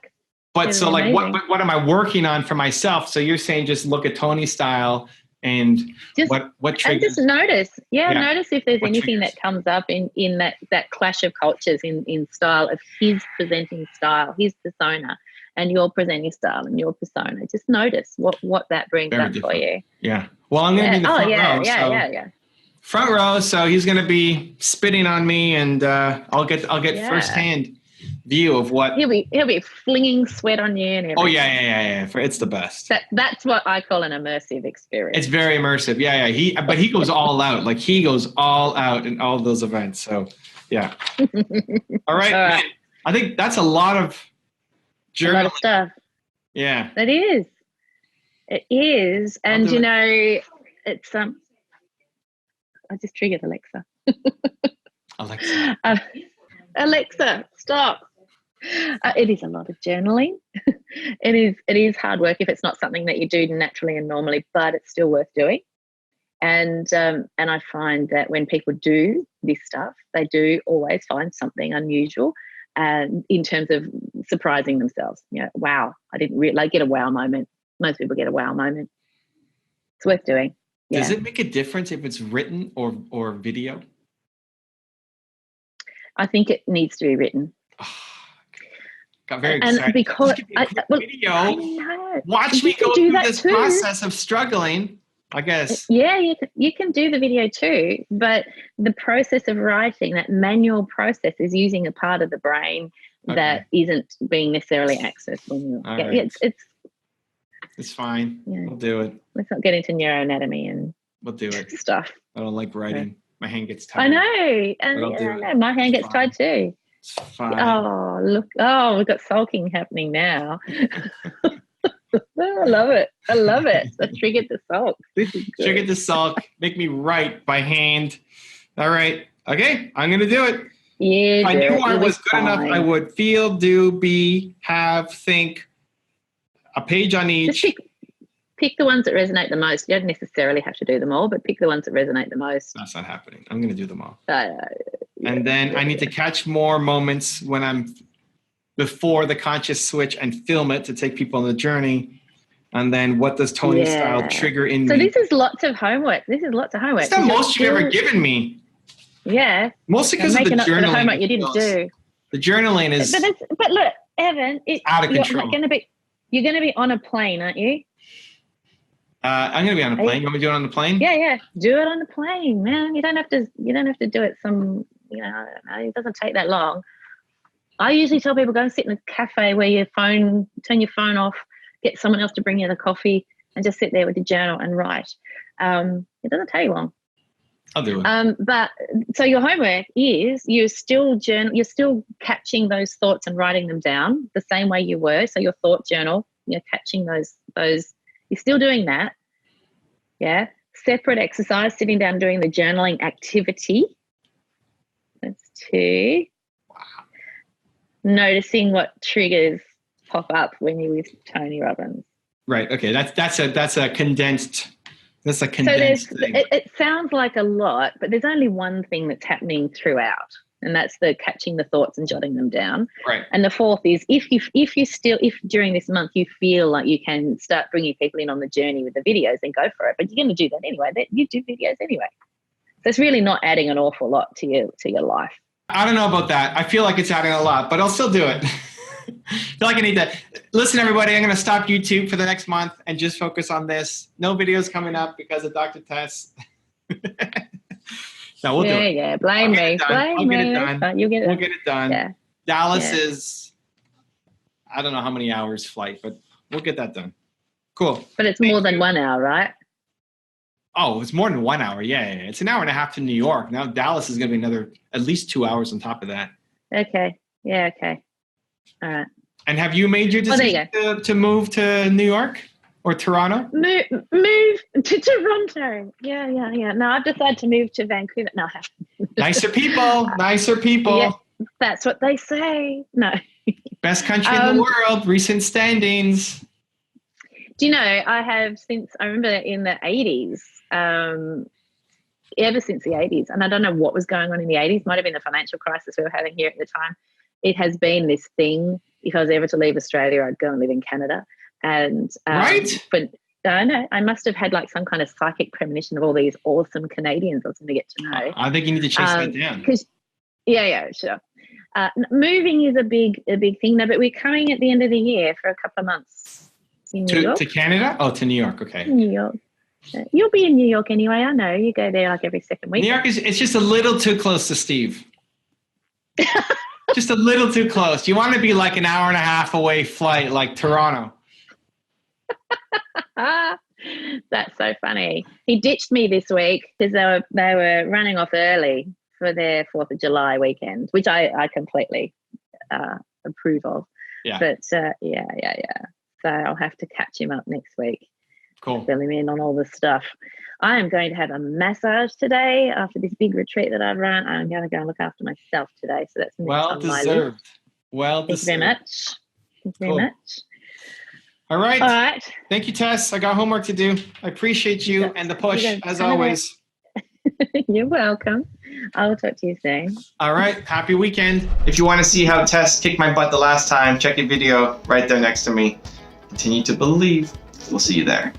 But so like, what am I working on for myself? So you're saying just look at Tony's style and what triggers? And just notice. Notice if there's anything that comes up in that clash of cultures in style of his presenting style, his persona, and your presenting style and your persona. Just notice what that brings up for you. Yeah. Well, I'm going to be in the front row. Yeah. Front row, so he's going to be spitting on me, and I'll get firsthand view of what he'll be flinging sweat on you and everything. Oh yeah. It's the best. That's what I call an immersive experience. It's very immersive. Yeah. He goes all out. Like he goes all out in all those events. So yeah. All right. Man, I think that's a lot of journaling. A lot of stuff. Yeah. It is. And it's I just triggered Alexa. Alexa. Alexa, stop. It is a lot of journaling. It is hard work if it's not something that you do naturally and normally, but it's still worth doing. And I find that when people do this stuff, they do always find something unusual, and in terms of surprising themselves. You know, wow, I didn't really get a wow moment. Most people get a wow moment. It's worth doing. Yeah. Does it make a difference if it's written or video? I think it needs to be written. Got very excited. And because video, I know. watch me go through this process of struggling. I guess. Yeah, you can do the video too, but the process of writing, that manual process, is using a part of the brain that isn't being necessarily accessed when you're. Right. It's fine. Yeah. We'll do it. Let's not get into neuroanatomy and we'll do it. Stuff. I don't like writing. My hand gets tired. I know, and I know my hand gets tired too. It's fine. Oh look! Oh, we've got sulking happening now. I love it. I triggered the sulk. This is good. Triggered the sulk. Make me write by hand. All right. Okay. I'm going to do it. Yeah. If I knew art was good enough, I would feel, do, be, have, think, a page on each. Just pick the ones that resonate the most. You don't necessarily have to do them all, but pick the ones that resonate the most. That's not happening. I'm going to do them all. And then I need to catch more moments when I'm before the conscious switch and film it to take people on the journey. And then what does Tony's style trigger in me? So this is lots of homework. It's the most you've ever given me. Yeah. Mostly because of the journaling. The homework you didn't do. The journaling is... But look, Evan, out of control. You're going to be on a plane, aren't you? I'm going to be on a plane. You want me to do it on the plane? Yeah. Do it on the plane, man. You don't have to do it I don't know. It doesn't take that long. I usually tell people, go and sit in a cafe where turn your phone off, get someone else to bring you the coffee, and just sit there with your journal and write. It doesn't take long. I'll do it. But so your homework is you're still catching those thoughts and writing them down the same way you were. So your thought journal, you're catching those. You're still doing that. Yeah. Separate exercise, sitting down doing the journaling activity. That's 2. Noticing what triggers pop up when you're with Tony Robbins. Right. Okay. That's a condensed. That's a condensed thing. It sounds like a lot, but there's only one thing that's happening throughout, and that's the catching the thoughts and jotting them down. Right. And the 4th is if during this month you feel like you can start bringing people in on the journey with the videos, then go for it. But you're going to do that anyway. You do videos anyway. So it's really not adding an awful lot to your life. I don't know about that. I feel like it's adding a lot, but I'll still do it. I feel like I need to. Listen, everybody, I'm going to stop YouTube for the next month and just focus on this. No videos coming up because of Dr. Tess. No, we'll do it. Yeah, blame me. I'll get it done. You'll get it. We'll get it done. Yeah. Dallas is, I don't know how many hours flight, but we'll get that done. Cool. But it's more than 1 hour, right? Oh, it's more than 1 hour. Yeah. It's an hour and a half to New York. Now Dallas is going to be another at least 2 hours on top of that. Okay. Yeah. Okay. All right. And have you made your decision to move to New York or Toronto? Move to Toronto. Yeah. No, I've decided to move to Vancouver. No, I haven't. Nicer people. Yeah, that's what they say. No. Best country in the world, recent standings. Do you know, I remember in the 80s, ever since the 80s, and I don't know what was going on in the 80s, might have been the financial crisis we were having here at the time. It has been this thing. If I was ever to leave Australia, I'd go and live in Canada. And right? But I know I must have had like some kind of psychic premonition of all these awesome Canadians I was going to get to know. I think you need to chase that down. Yeah, sure. Moving is a big thing now, but we're coming at the end of the year for a couple of months in New York. To Canada? Oh, to New York. Okay. New York. You'll be in New York anyway. I know you go there like every second week. New York it's just a little too close to Steve. Just a little too close. You want to be like an hour and a half away flight, like Toronto. That's so funny. He ditched me this week because they were running off early for their 4th of July weekend, which I completely approve of. Yeah. But yeah. So I'll have to catch him up next week. Cool. Fill him in on all the stuff. I am going to have a massage today after this big retreat that I've run. I'm going to go and look after myself today. So that's next well on my deserved. list. Well Thank you very much. Thank you very Cool. much. All right. All right. Thank you, Tess. I got homework to do. I appreciate you and the push, got a as ton of always. You're welcome. I will talk to you soon. All right. Happy weekend. If you want to see how Tess kicked my butt the last time, check a video right there next to me. Continue to believe. We'll see you there.